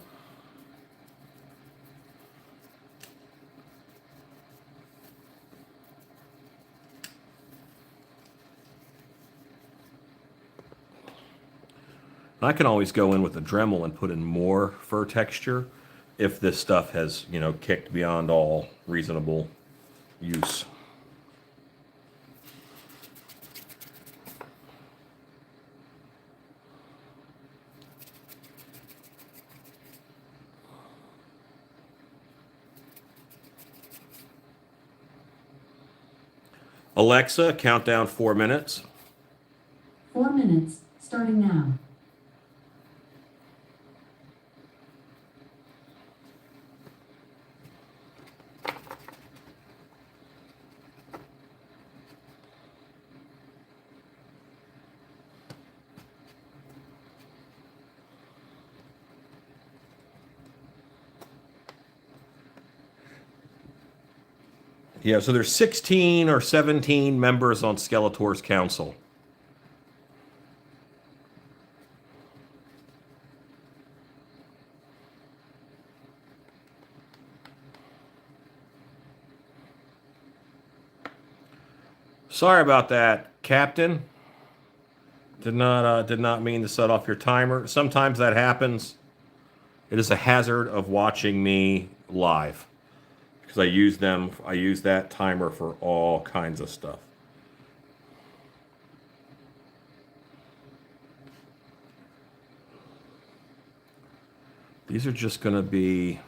I can always go in with a Dremel and put in more fur texture if this stuff has, kicked beyond all reasonable use. Alexa, count down 4 minutes. 4 minutes, starting now. Yeah, so there's 16 or 17 members on Skeletor's council. Sorry about that, Captain. Did not mean to set off your timer. Sometimes that happens. It is a hazard of watching me live because I use that timer for all kinds of stuff. These are just going to be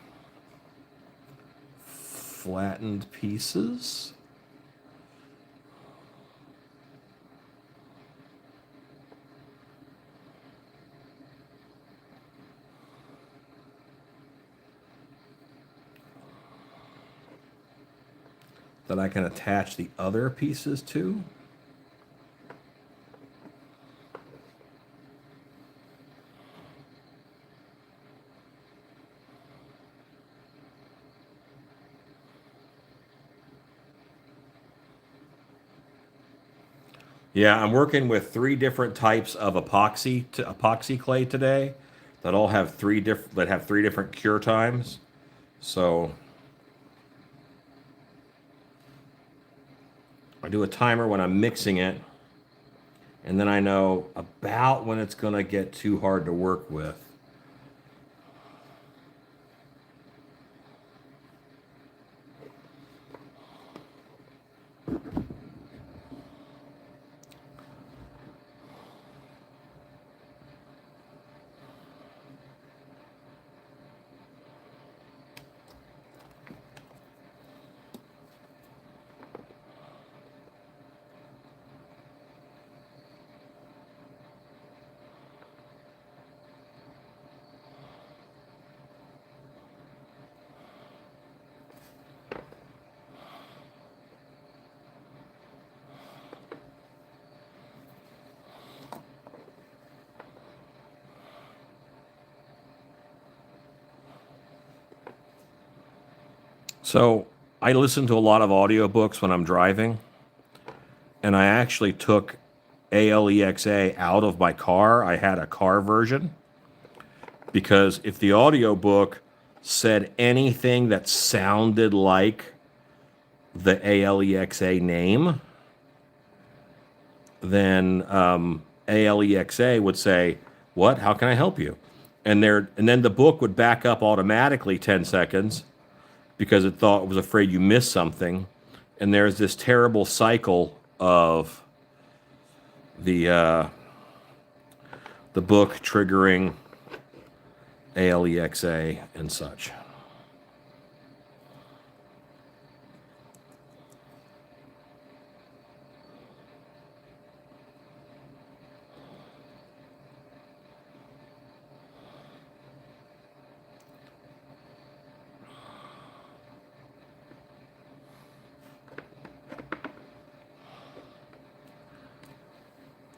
flattened pieces. That I can attach the other pieces to. Yeah, I'm working with 3 different types of epoxy clay today that all have 3 different cure times. So I do a timer when I'm mixing it, and then I know about when it's going to get too hard to work with. So I listen to a lot of audiobooks when I'm driving, and I actually took ALEXA out of my car. I had a car version because if the audiobook said anything that sounded like the ALEXA name, then ALEXA would say, "What? How can I help you?" And then the book would back up automatically 10 seconds because it was afraid you missed something. And there's this terrible cycle of the book triggering ALEXA and such.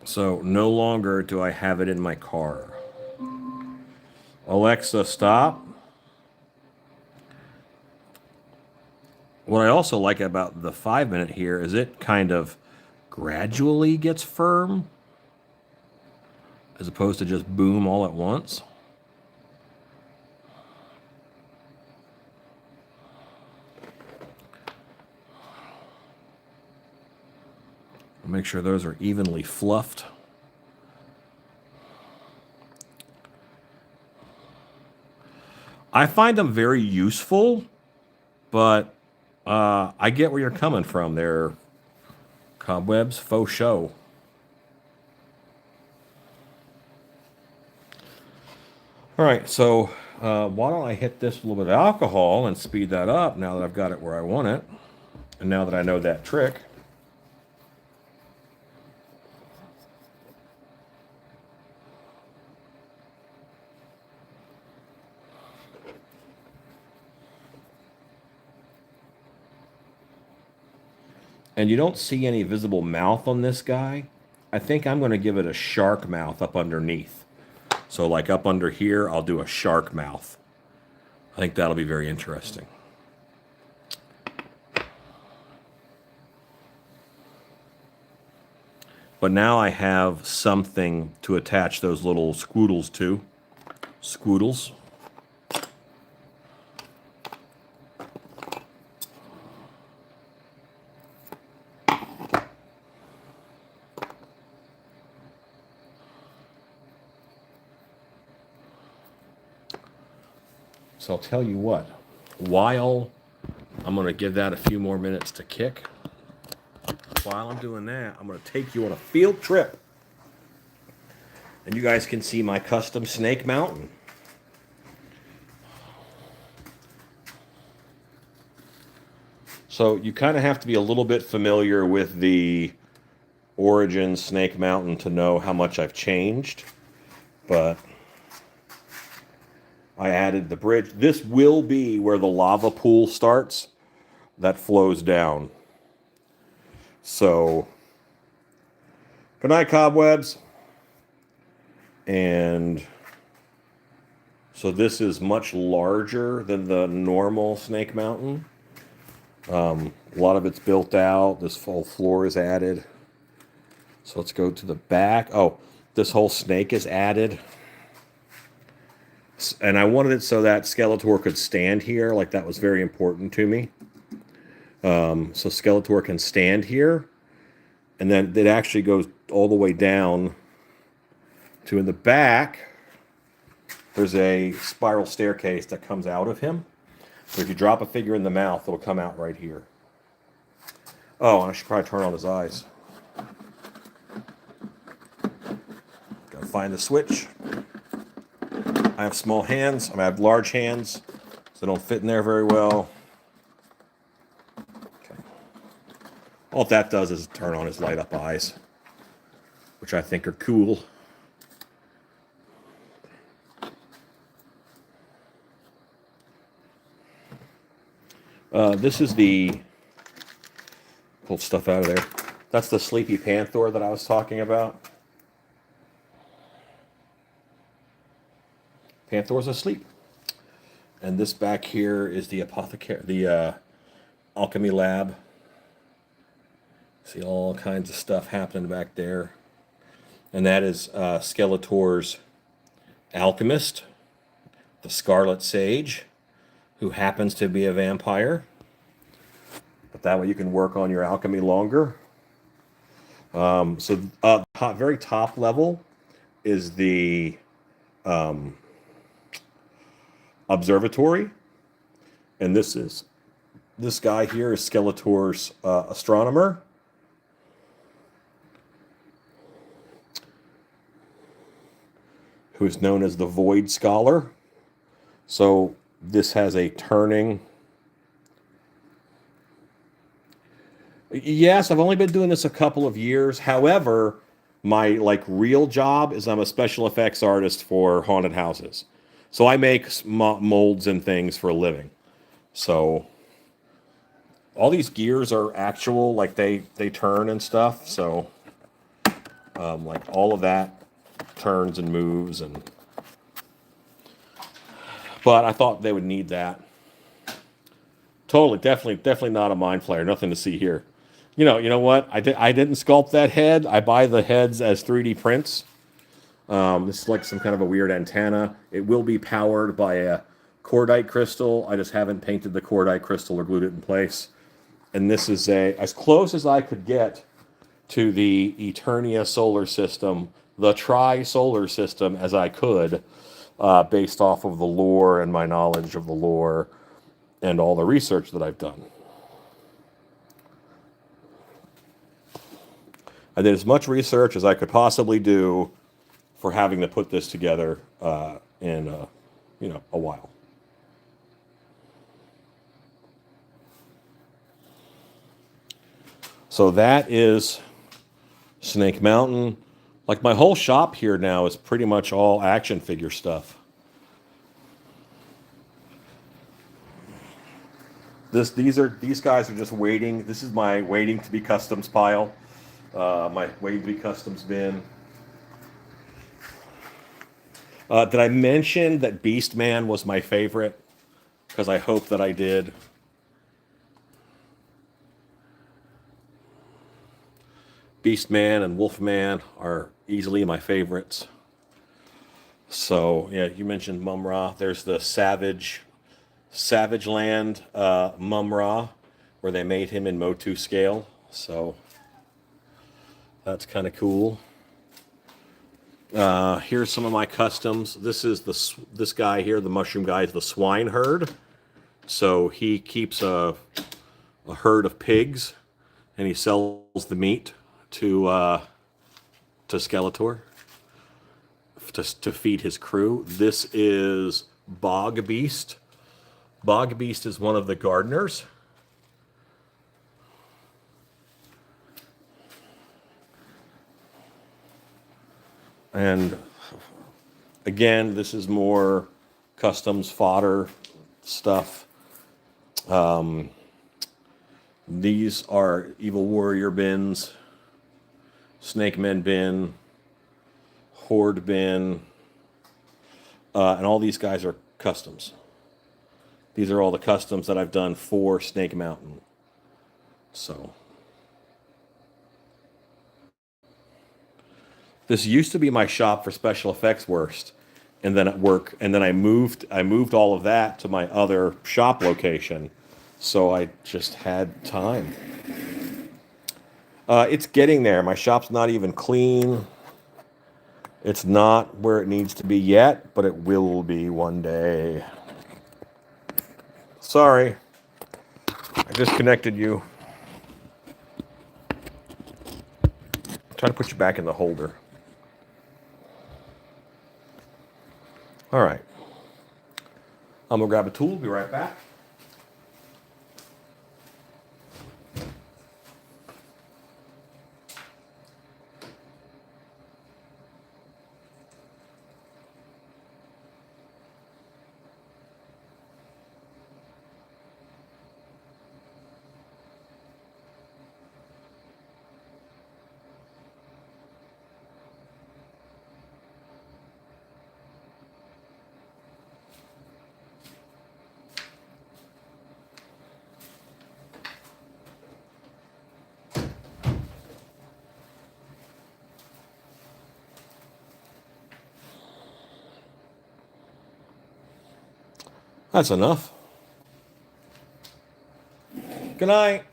So no longer do I have it in my car. Alexa, stop. What I also like about the 5-minute here is it kind of gradually gets firm as opposed to just boom all at once. Make sure those are evenly fluffed. I find them very useful, but I get where you're coming from. They're cobwebs, faux show. All right, so why don't I hit this with a little bit of alcohol and speed that up now that I've got it where I want it, and now that I know that trick. And you don't see any visible mouth on this guy. I think I'm going to give it a shark mouth up underneath. So like up under here, I'll do a shark mouth. I think that'll be very interesting. But now I have something to attach those little squoodles to. Squoodles. So I'll tell you what, while I'm going to give that a few more minutes to kick, while I'm doing that, I'm going to take you on a field trip. And you guys can see my custom snake mountain. So you kind of have to be a little bit familiar with the Origin Snake Mountain to know how much I've changed. But I added the bridge. This will be where the lava pool starts that flows down. So, good night, cobwebs. And so this is much larger than the normal Snake Mountain. A lot of it's built out. This full floor is added. So let's go to the back. Oh, this whole snake is added. And I wanted it so that Skeletor could stand here. Like, that was very important to me. So Skeletor can stand here. And then it actually goes all the way down to in the back. There's a spiral staircase that comes out of him. So if you drop a figure in the mouth, it'll come out right here. Oh, and I should probably turn on his eyes. Gotta find the switch. I have small hands. I have large hands, so they don't fit in there very well. Okay. All that does is turn on his light up eyes, which I think are cool. This is the... Pull stuff out of there. That's the Sleepy Panther that I was talking about. Panther's asleep. And this back here is the alchemy lab. See all kinds of stuff happening back there. And that is Skeletor's alchemist, the Scarlet Sage, who happens to be a vampire. But that way you can work on your alchemy longer. Very top level is the observatory. And this guy here is Skeletor's astronomer. Who is known as the Void Scholar. So this has a turning... Yes, I've only been doing this a couple of years. However, my real job is I'm a special effects artist for haunted houses. So I make molds and things for a living. So all these gears are actual, they turn and stuff. So all of that turns and moves, but I thought they would need that. Totally, definitely not a mind flayer. Nothing to see here. You know what? I didn't sculpt that head. I buy the heads as 3D prints. This is like some kind of a weird antenna. It will be powered by a cordite crystal. I just haven't painted the cordite crystal or glued it in place. And this is as close as I could get to the Eternia solar system, the tri-solar system as I could, based off of the lore and my knowledge of the lore and all the research that I've done. I did as much research as I could possibly do for having to put this together in a while. So that is Snake Mountain. My whole shop here now is pretty much all action figure stuff. These guys are just waiting. This is my waiting to be customs pile. My waiting to be customs bin. Did I mention that Beastman was my favorite? Because I hope that I did. Beastman and Wolfman are easily my favorites. So, yeah, you mentioned Mum-Ra. There's the Savage Land Mum-Ra, where they made him in MOTU scale. So, that's kind of cool. Here's some of my customs. This is this guy here, the mushroom guy, is the swine herd. So he keeps a herd of pigs, and he sells the meat to Skeletor to feed his crew. This is Bog Beast. Bog Beast is one of the gardeners. And again, this is more customs fodder stuff. These are Evil Warrior bins, Snake Men bin, Horde bin, and all these guys are customs. These are all the customs that I've done for Snake Mountain. So this used to be my shop for special effects and then I moved all of that to my other shop location. So I just had time. It's getting there. My shop's not even clean. It's not where it needs to be yet, but it will be one day. Sorry, I disconnected you. Try to put you back in the holder. All right. I'm gonna grab a tool. Be right back. That's enough. Good night.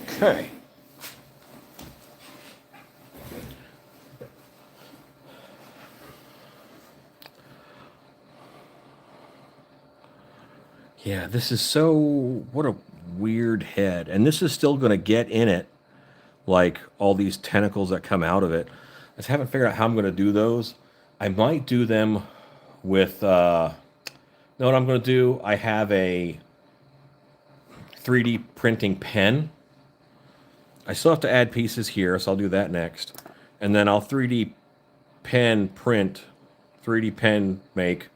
Okay. Yeah, this is so, what a weird head. And this is still going to get in it, like all these tentacles that come out of it. I just haven't figured out how I'm going to do those. I might do them with, know what I'm going to do? I have a 3D printing pen. I still have to add pieces here, so I'll do that next. And then I'll 3D pen print, 3D pen make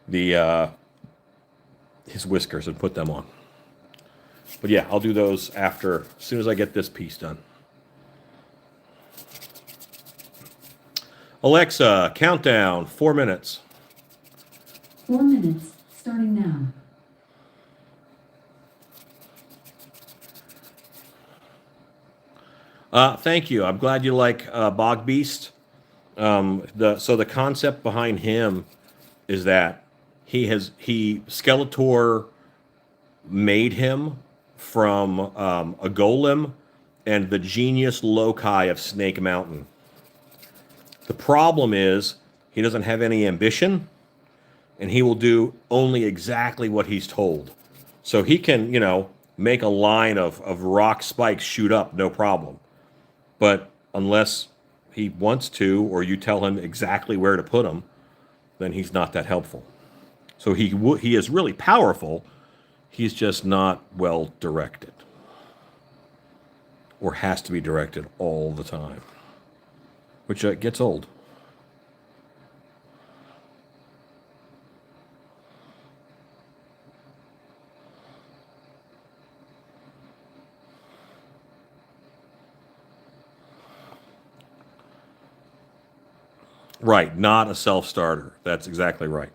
the his whiskers and put them on. But yeah, I'll do those after, as soon as I get this piece done. Alexa, countdown, 4 minutes. 4 minutes, starting now. Thank you. I'm glad you like Bog Beast. So the concept behind him is that Skeletor made him from a golem and the genius loci of Snake Mountain. The problem is he doesn't have any ambition, and he will do only exactly what he's told. So he can, make a line of rock spikes shoot up, no problem. But unless he wants to, or you tell him exactly where to put them, then he's not that helpful. So he is really powerful. He's just not well directed, or has to be directed all the time, which gets old. Right, not a self-starter. That's exactly right.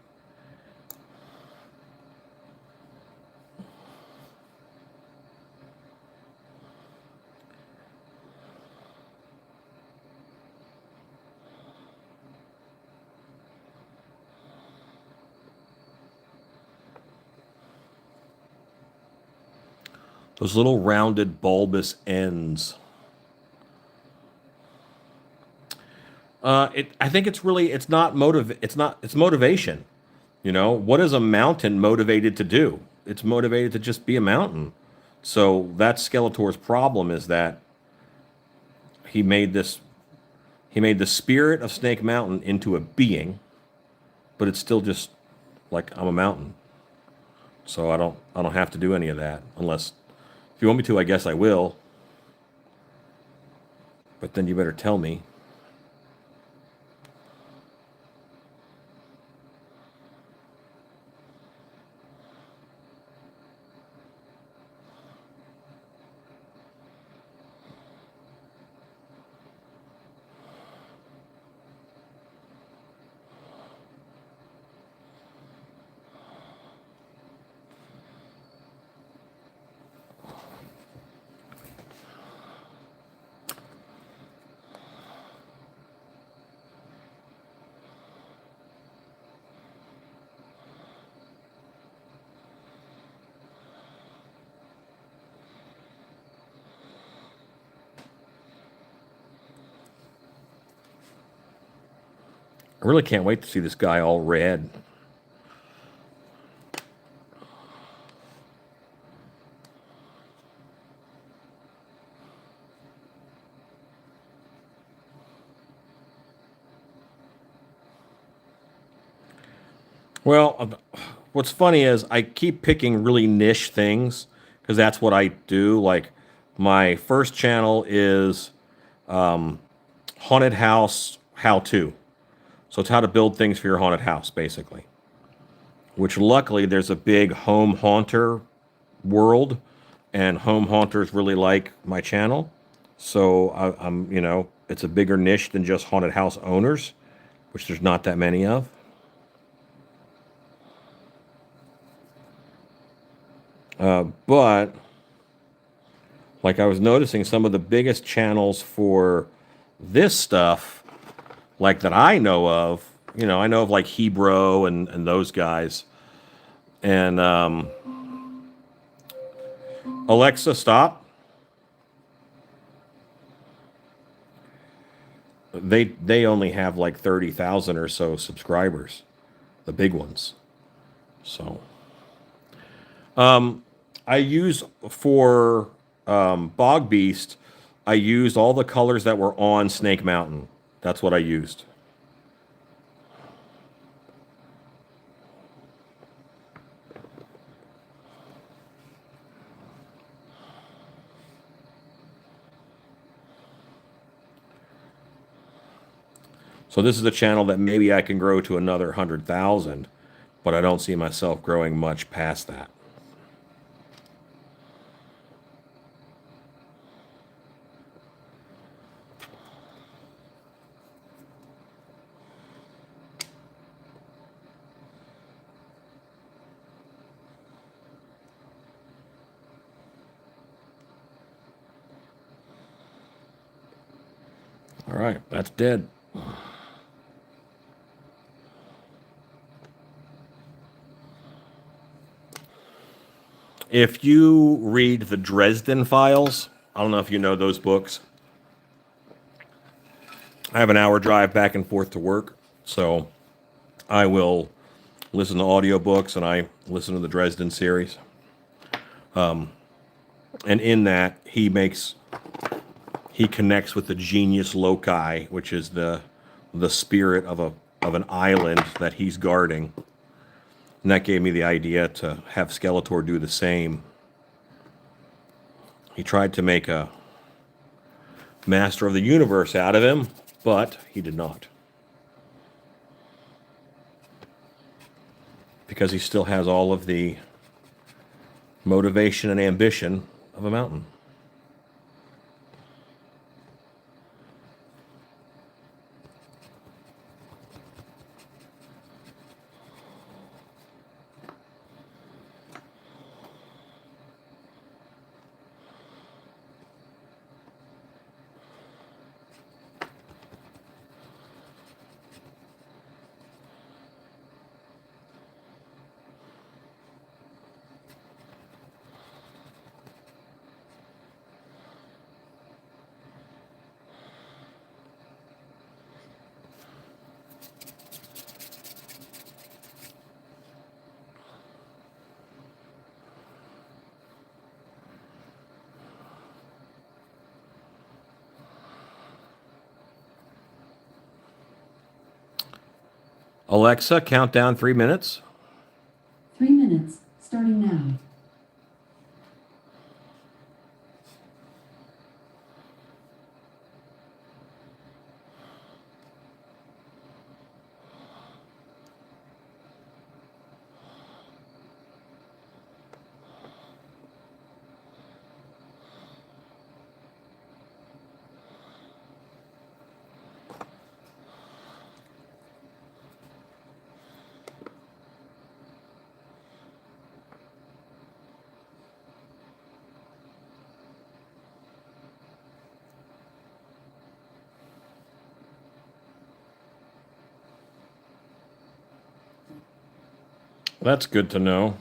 Those little rounded bulbous ends. I think it's really, it's not it's motivation. You know, what is a mountain motivated to do? It's motivated to just be a mountain. So that's Skeletor's problem, is that he made this, he made the spirit of Snake Mountain into a being, but it's still just like, I'm a mountain. So I don't have to do any of that, unless if you want me to, I guess I will. But then you better tell me. I really can't wait to see this guy all red. Well, what's funny is I keep picking really niche things because that's what I do. Like, my first channel is haunted house how to. So it's how to build things for your haunted house, basically. Which luckily there's a big home haunter world, and home haunters really like my channel. So I'm, you know, it's a bigger niche than just haunted house owners, which there's not that many of. But like, I was noticing some of the biggest channels for this stuff, like that I know of, you know, I know of like Hebro and those guys. And Alexa, stop. They only have like 30,000 or so subscribers, the big ones. So I use for Bog Beast, I used all the colors that were on Snake Mountain. That's what I used. So this is a channel that maybe I can grow to another 100,000, but I don't see myself growing much past that. All right, that's dead. If you read the Dresden Files, I don't know if you know those books. I have an hour drive back and forth to work, so I will listen to audiobooks, and I listen to the Dresden series. And in that, he connects with the genius loci, which is the spirit of an island that he's guarding. And that gave me the idea to have Skeletor do the same. He tried to make a master of the universe out of him, but he did not. Because he still has all of the motivation and ambition of a mountain. Alexa, count down 3 minutes. 3 minutes, starting now. That's good to know.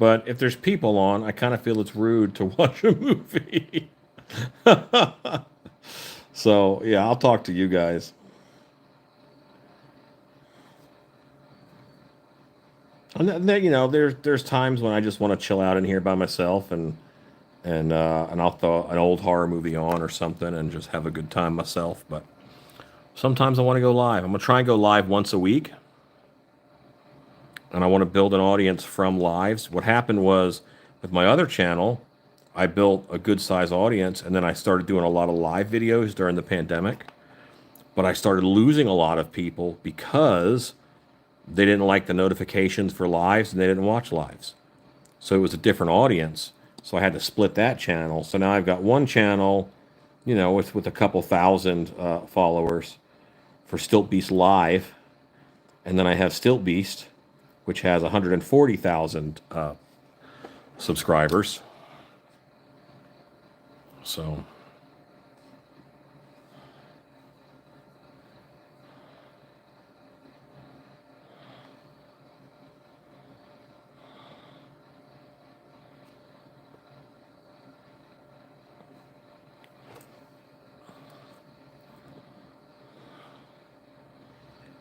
But if there's people on, I kind of feel it's rude to watch a movie. So, yeah, I'll talk to you guys. And there's times when I just want to chill out in here by myself and I'll throw an old horror movie on or something and just have a good time myself. But sometimes I want to go live. I'm gonna try and go live once a week, and I want to build an audience from lives. What happened was with my other channel, I built a good size audience, and then I started doing a lot of live videos during the pandemic. But I started losing a lot of people because they didn't like the notifications for lives and they didn't watch lives. So it was a different audience. So I had to split that channel. So now I've got one channel, with a couple thousand followers for Stilt Beast Live. And then I have Stilt Beast, which has 140,000 subscribers. So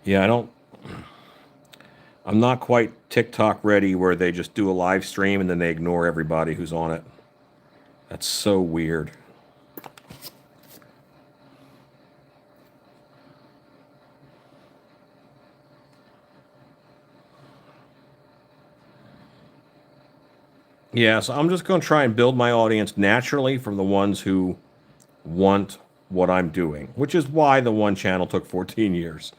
yeah, I'm not quite TikTok ready where they just do a live stream and then they ignore everybody who's on it. That's so weird. Yeah, so I'm just going to try and build my audience naturally from the ones who want what I'm doing, which is why the one channel took 14 years.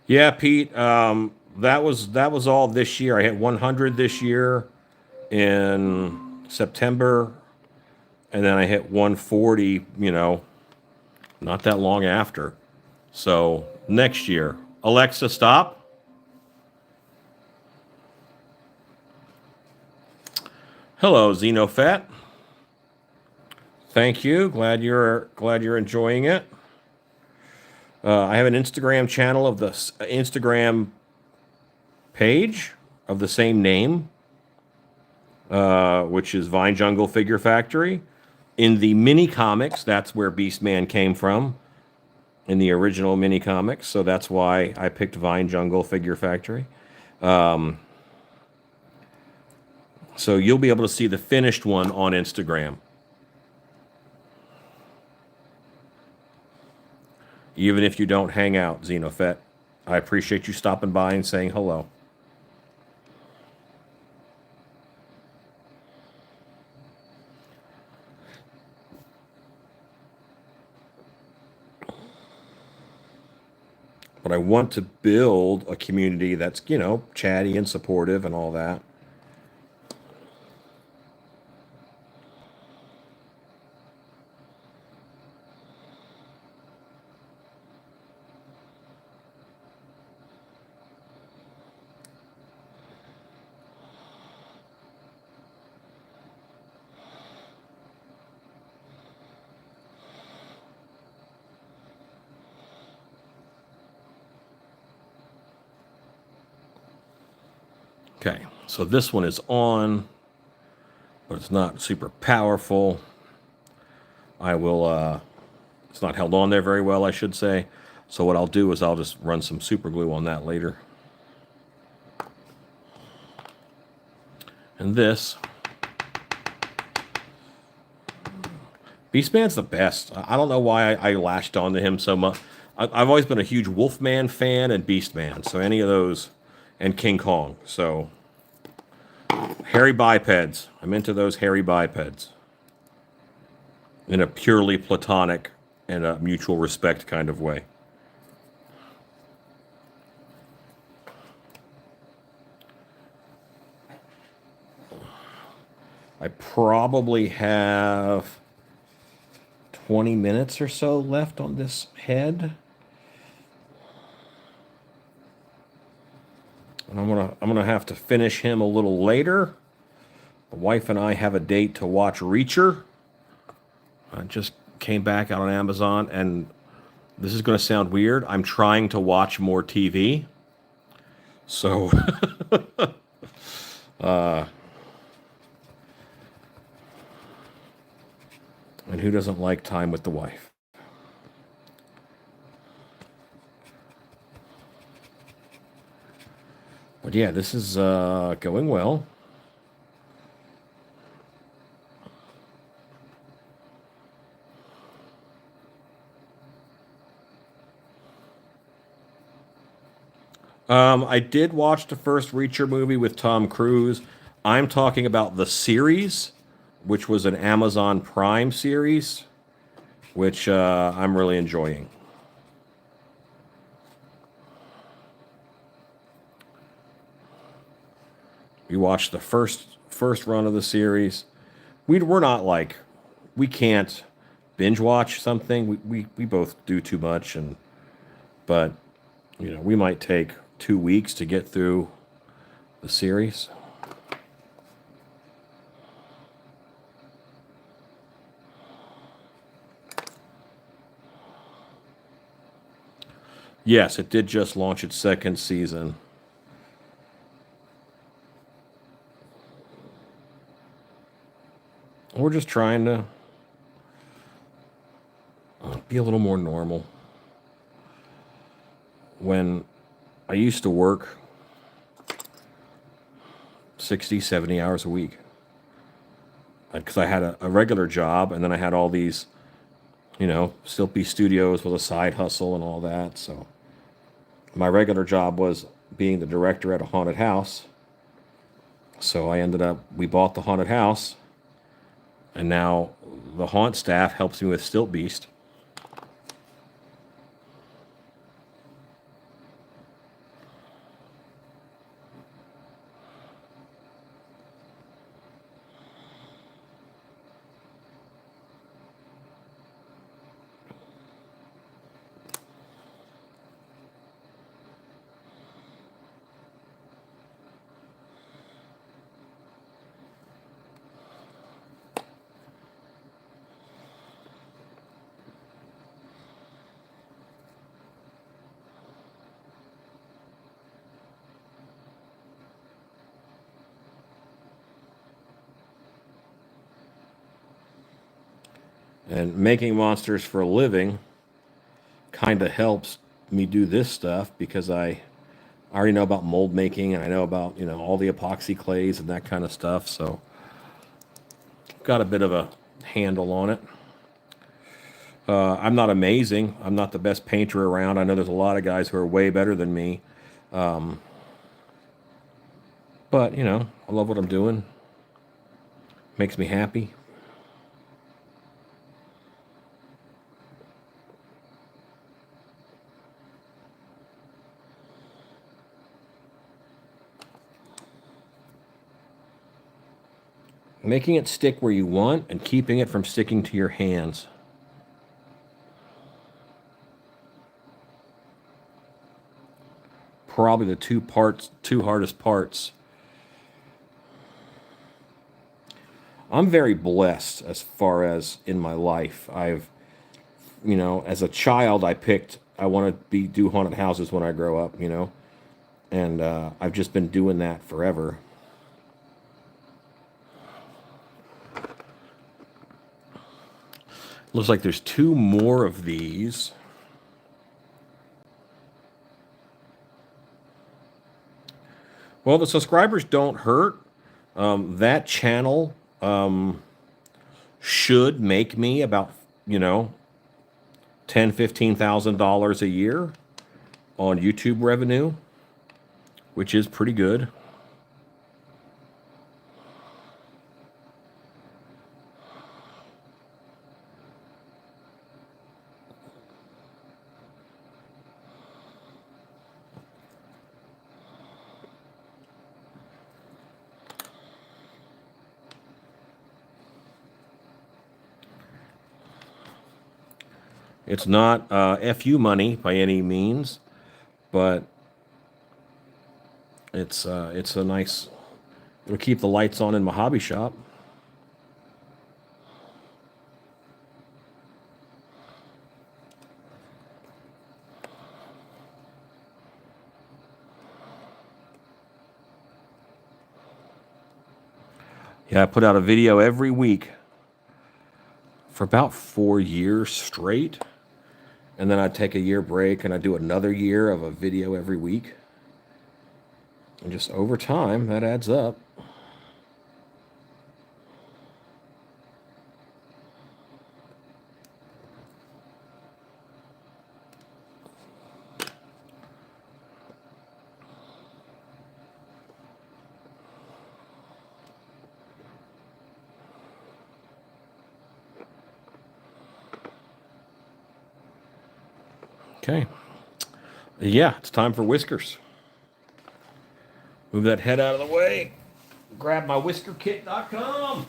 Yeah, Pete, that was all this year. I hit 100 this year in September, and then I hit 140, not that long after. So next year, Alexa, stop. Hello, Xenofet. Thank you. Glad you're enjoying it. I have an Instagram channel of the Instagram page of the same name, which is Vine Jungle Figure Factory. In the mini comics, that's where Beastman came from, in the original mini comics. So that's why I picked Vine Jungle Figure Factory. So you'll be able to see the finished one on Instagram. Even if you don't hang out, Xenofet. I appreciate you stopping by and saying hello. But I want to build a community that's, chatty and supportive and all that. Okay, so this one is on, but it's not super powerful. I will It's not held on there very well, I should say. So what I'll do is I'll just run some super glue on that later. And this. Beastman's the best. I don't know why I lashed onto him so much. I've always been a huge Wolfman fan and Beastman. So any of those, and King Kong. So hairy bipeds. I'm into those hairy bipeds. In a purely platonic and a mutual respect kind of way. I probably have 20 minutes or so left on this head. And I'm gonna have to finish him a little later. The wife and I have a date to watch Reacher. I just came back out on Amazon, and this is going to sound weird. I'm trying to watch more TV. So, and who doesn't like time with the wife? But yeah, this is going well. I did watch the first Reacher movie with Tom Cruise. I'm talking about the series, which was an Amazon Prime series, which I'm really enjoying. We watched the first run of the series. We're not like, we can't binge watch something. We both do too much, but you know, we might take 2 weeks to get through the series. Yes, it did just launch its second season. We're just trying to be a little more normal. When I used to work 60, 70 hours a week, because I had a regular job, and then I had all these, you know, Stilpy Studios with a side hustle and all that. So my regular job was being the director at a haunted house. So we bought the haunted house, and now the haunt staff helps me with Stilt Beast. And making monsters for a living kind of helps me do this stuff, because I already know about mold making, and I know about, you know, all the epoxy clays and that kind of stuff. So got a bit of a handle on it. I'm not amazing. I'm not the best painter around. I know there's a lot of guys who are way better than me. But, you know, I love what I'm doing. Makes me happy. Making it stick where you want and keeping it from sticking to your hands. Probably the two hardest parts. I'm very blessed as far as in my life. You know, as a child, I want to do haunted houses when I grow up, you know, and I've just been doing that forever. Looks like there's 2 more of these. Well, the subscribers don't hurt. That channel should make me about, $10,000-$15,000 a year on YouTube revenue, which is pretty good. It's not FU money by any means, but it's a nice. It'll keep the lights on in my hobby shop. Yeah, I put out a video every week for about 4 years straight. And then I'd take a year break and I'd do another year of a video every week. And just over time, that adds up. Okay. Yeah, it's time for whiskers. Move that head out of the way. Grab my whiskerkit.com.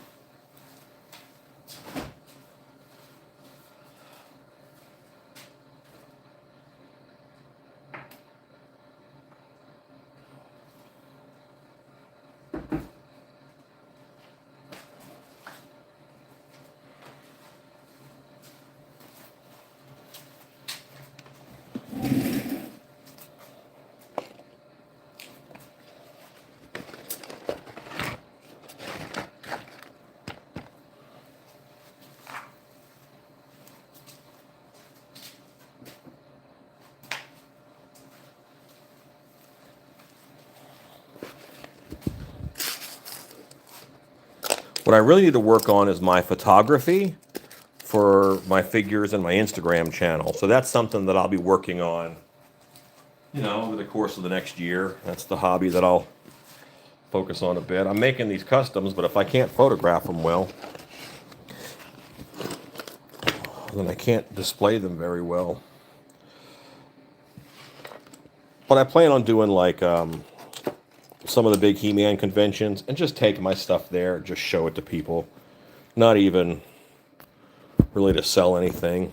What I really need to work on is my photography for my figures and my Instagram channel. So that's something that I'll be working on, over the course of the next year. That's the hobby that I'll focus on a bit. I'm making these customs, but if I can't photograph them well, then I can't display them very well. But I plan on doing like some of the big He-Man conventions and just take my stuff there, just show it to people. Not even really to sell anything.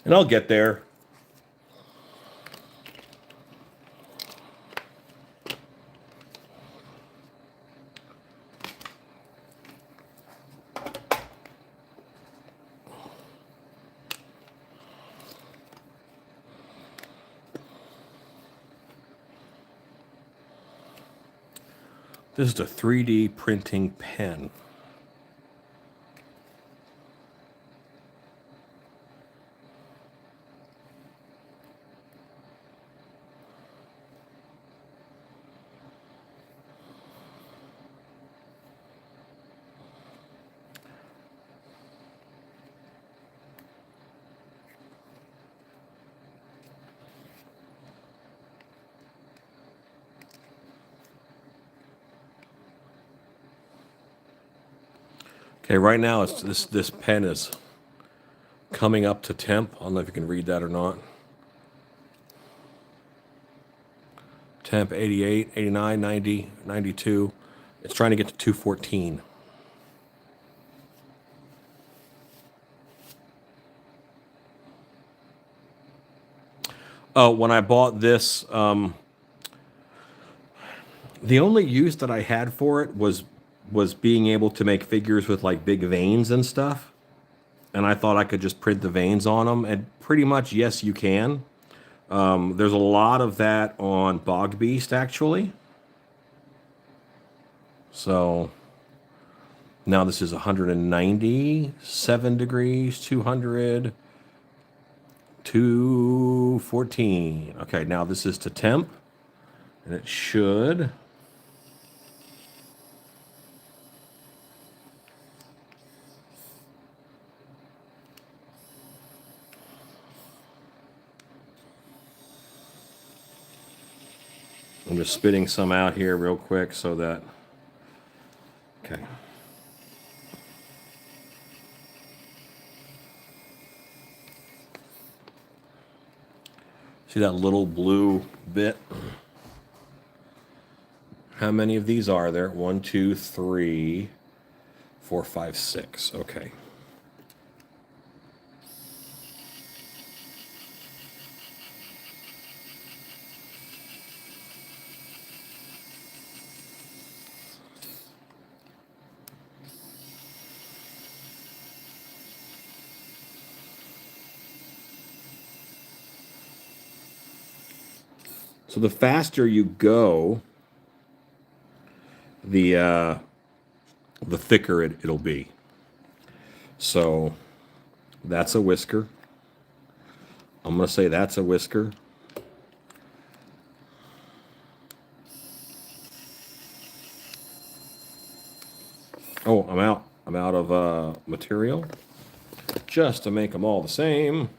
And I'll get there. This is a 3D printing pen. Okay, right now it's this pen is coming up to temp. I don't know if you can read that or not. Temp 88, 89, 90, 92. It's trying to get to 214. Oh, when I bought this, the only use that I had for it was being able to make figures with like big veins and stuff. And I thought I could just print the veins on them. And pretty much, yes, you can. There's a lot of that on Bog Beast, actually. So now this is 197 degrees, 200, 214. Okay, now this is to temp. And it should... I'm just spitting some out here real quick so that... Okay. See that little blue bit? How many of these are there? 1, 2, 3, 4, 5, 6. Okay. So the faster you go, the thicker it'll be. So that's a whisker. I'm going to say that's a whisker. Oh, I'm out. I'm out of material. Just to make them all the same.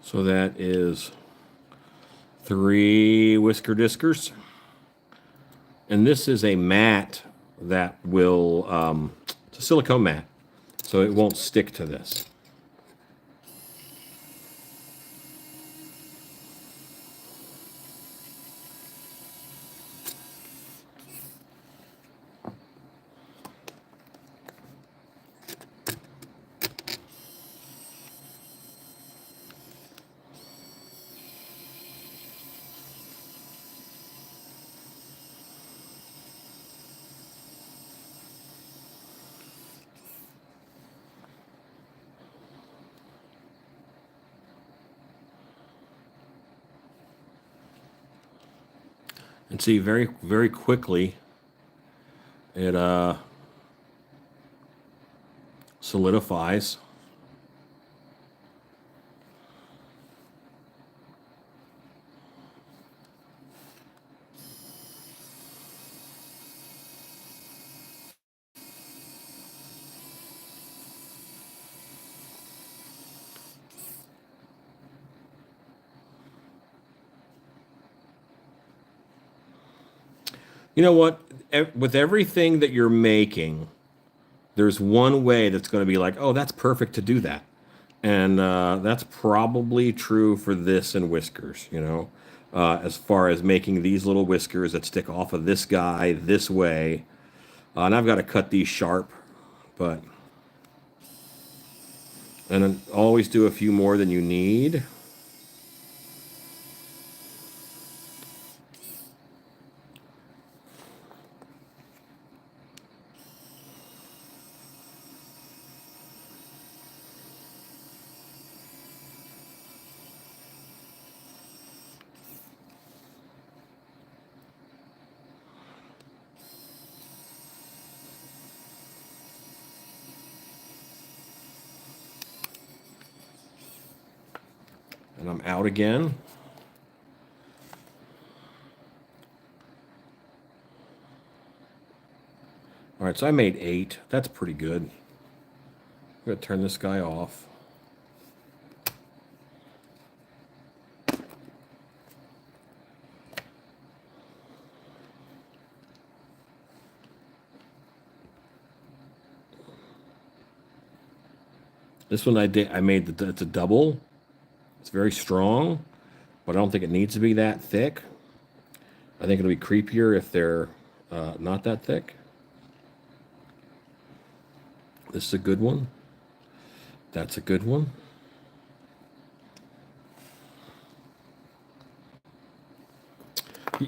So that is 3 whisker diskers. And this is a mat that will, it's a silicone mat, so it won't stick to this. And see, very, very quickly, it solidifies. You know what? With everything that you're making, there's one way that's going to be like, oh, that's perfect to do that. And that's probably true for this and whiskers, you know, as far as making these little whiskers that stick off of this guy this way. And I've got to cut these sharp, but... And then always do a few more than you need. And I'm out again. All right, so I made 8. That's pretty good. I'm going to turn this guy off. This one I made it's a double. It's very strong, but I don't think it needs to be that thick. I think it'll be creepier if they're not that thick. This is a good one. That's a good one.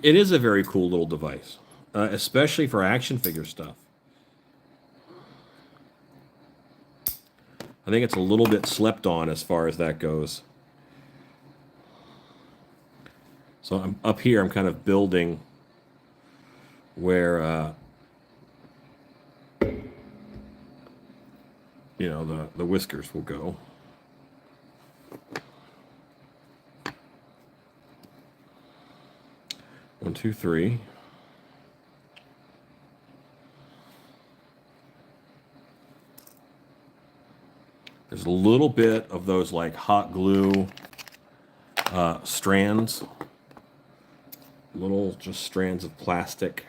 It is a very cool little device, especially for action figure stuff. I think it's a little bit slept on as far as that goes. So I'm up here, I'm kind of building where, you know, the whiskers will go. One, two, three. There's a little bit of those like hot glue strands, little just strands of plastic.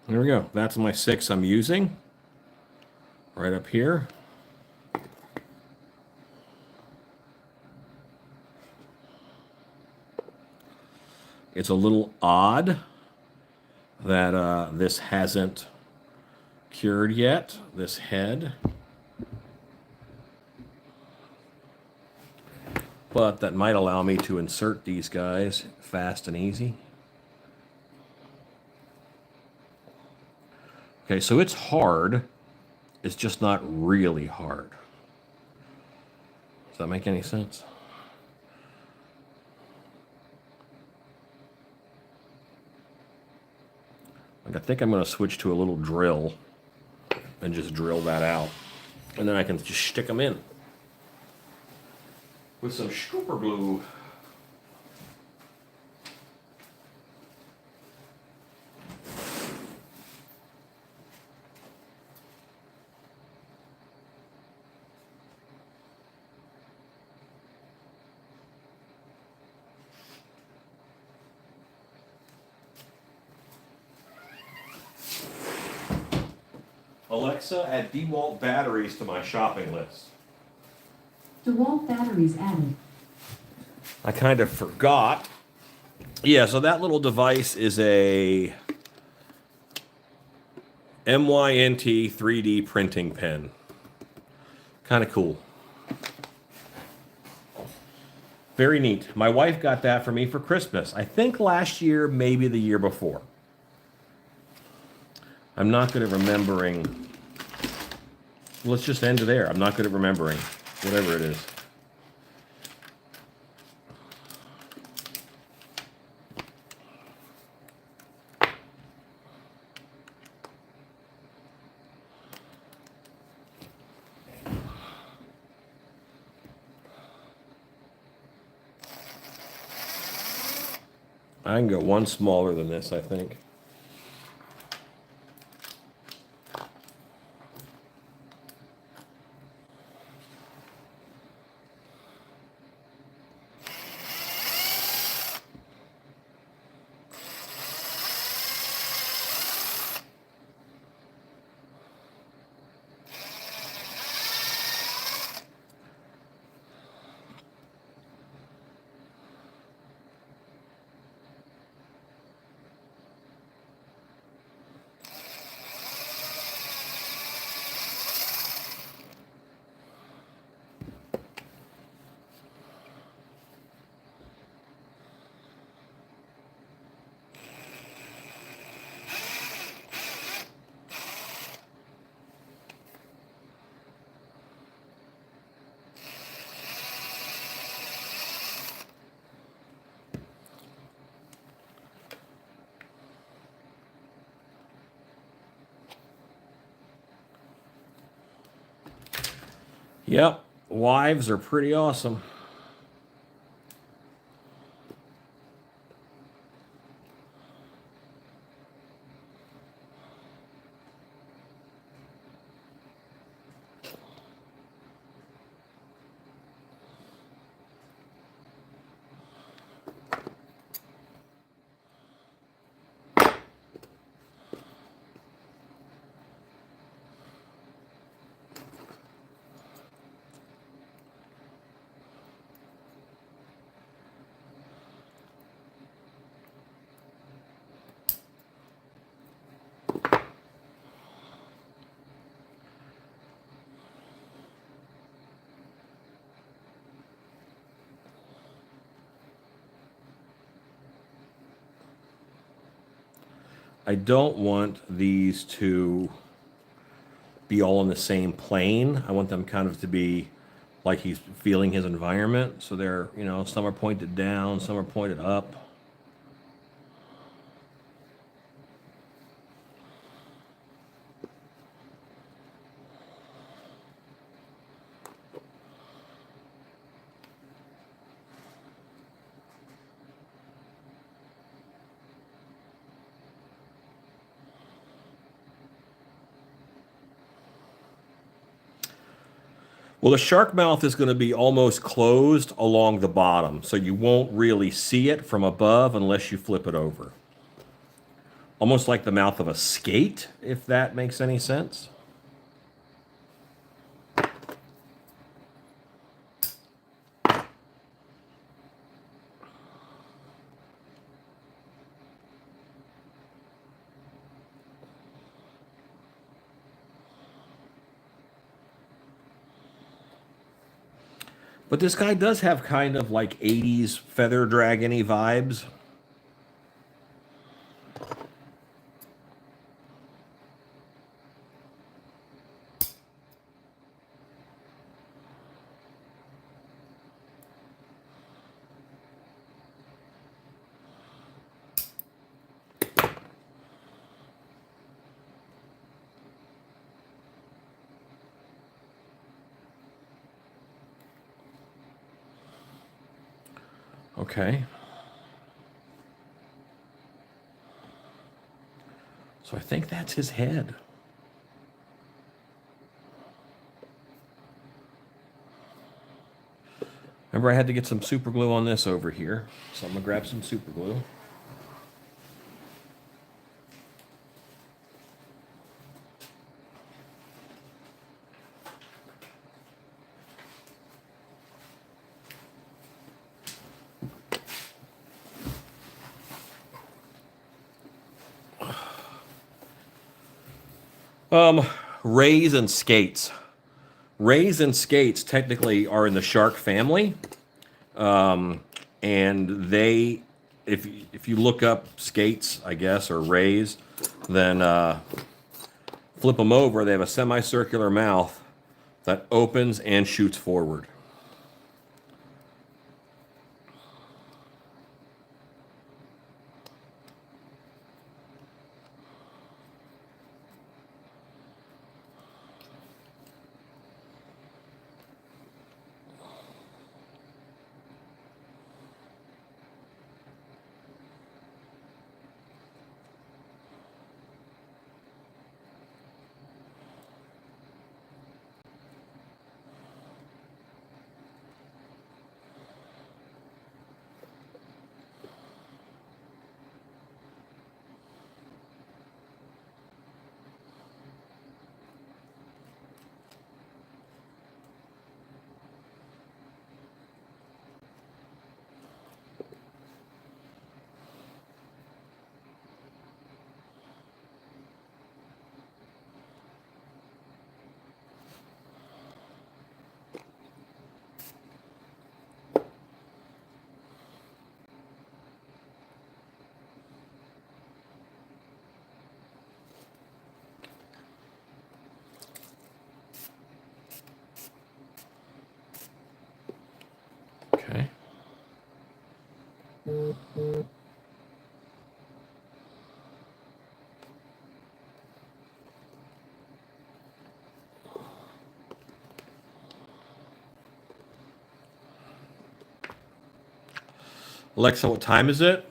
There we go. That's my 6 I'm using. Right up here. It's a little odd that this hasn't cured yet, this head. But that might allow me to insert these guys fast and easy. Okay, so it's hard. It's just not really hard. Does that make any sense? Like, I think I'm going to switch to a little drill and just drill that out. And then I can just stick them in with some super glue. Alexa, add DeWalt batteries to my shopping list. DeWalt batteries added. I kind of forgot. Yeah, so that little device is a MYNT 3D printing pen. Kind of cool. Very neat. My wife got that for me for Christmas. I think last year, maybe the year before. I'm not good at remembering. Let's just end there. I'm not good at remembering. Whatever it is. I can go one smaller than this, I think. Yep, wives are pretty awesome. I don't want these to be all in the same plane. I want them kind of to be like he's feeling his environment. So they're, you know, some are pointed down, some are pointed up. Well, the shark mouth is going to be almost closed along the bottom, so you won't really see it from above unless you flip it over. Almost like the mouth of a skate, if that makes any sense. But this guy does have kind of like 80s feather dragony vibes. Okay. So I think that's his head. Remember, I had to get some super glue on this over here. So I'm going to grab some super glue. Rays and skates. Rays and skates technically are in the shark family. And they, if you look up skates, I guess, or rays, then flip them over, they have a semicircular mouth that opens and shoots forward. Alexa, what time is it?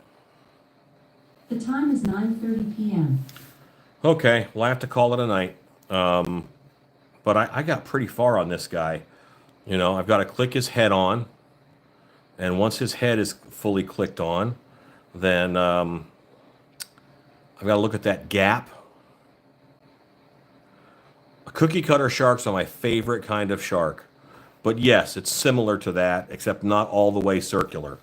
The time is 9:30 p.m. Okay, we'll have to call it a night. But I got pretty far on this guy. You know, I've got to click his head on. And once his head is fully clicked on, then I've got to look at that gap. Cookie cutter sharks are my favorite kind of shark. But yes, it's similar to that, except not all the way circular.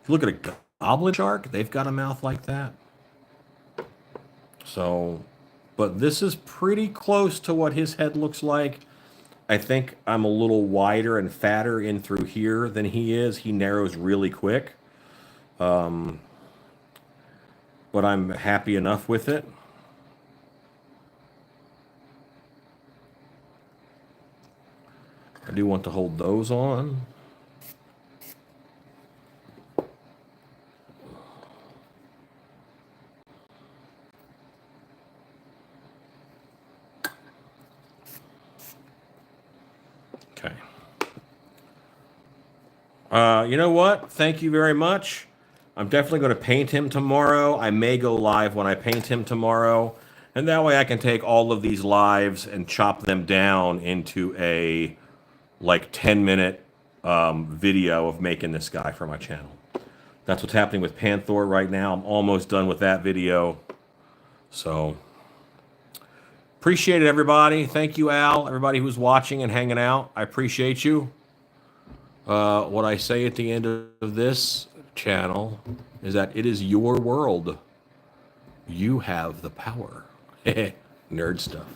If you look at a goblin shark, they've got a mouth like that. So, but this is pretty close to what his head looks like. I think I'm a little wider and fatter in through here than he is. He narrows really quick. But I'm happy enough with it. I do want to hold those on. Okay. You know what? Thank you very much. I'm definitely going to paint him tomorrow. I may go live when I paint him tomorrow. And that way I can take all of these lives and chop them down into a like 10-minute video of making this guy for my channel. That's what's happening with Panther right now. I'm almost done with that video. So, appreciate it, everybody. Thank you, Al. Everybody who's watching and hanging out. I appreciate you. What I say at the end of this channel is that it is your world. You have the power. Nerd stuff.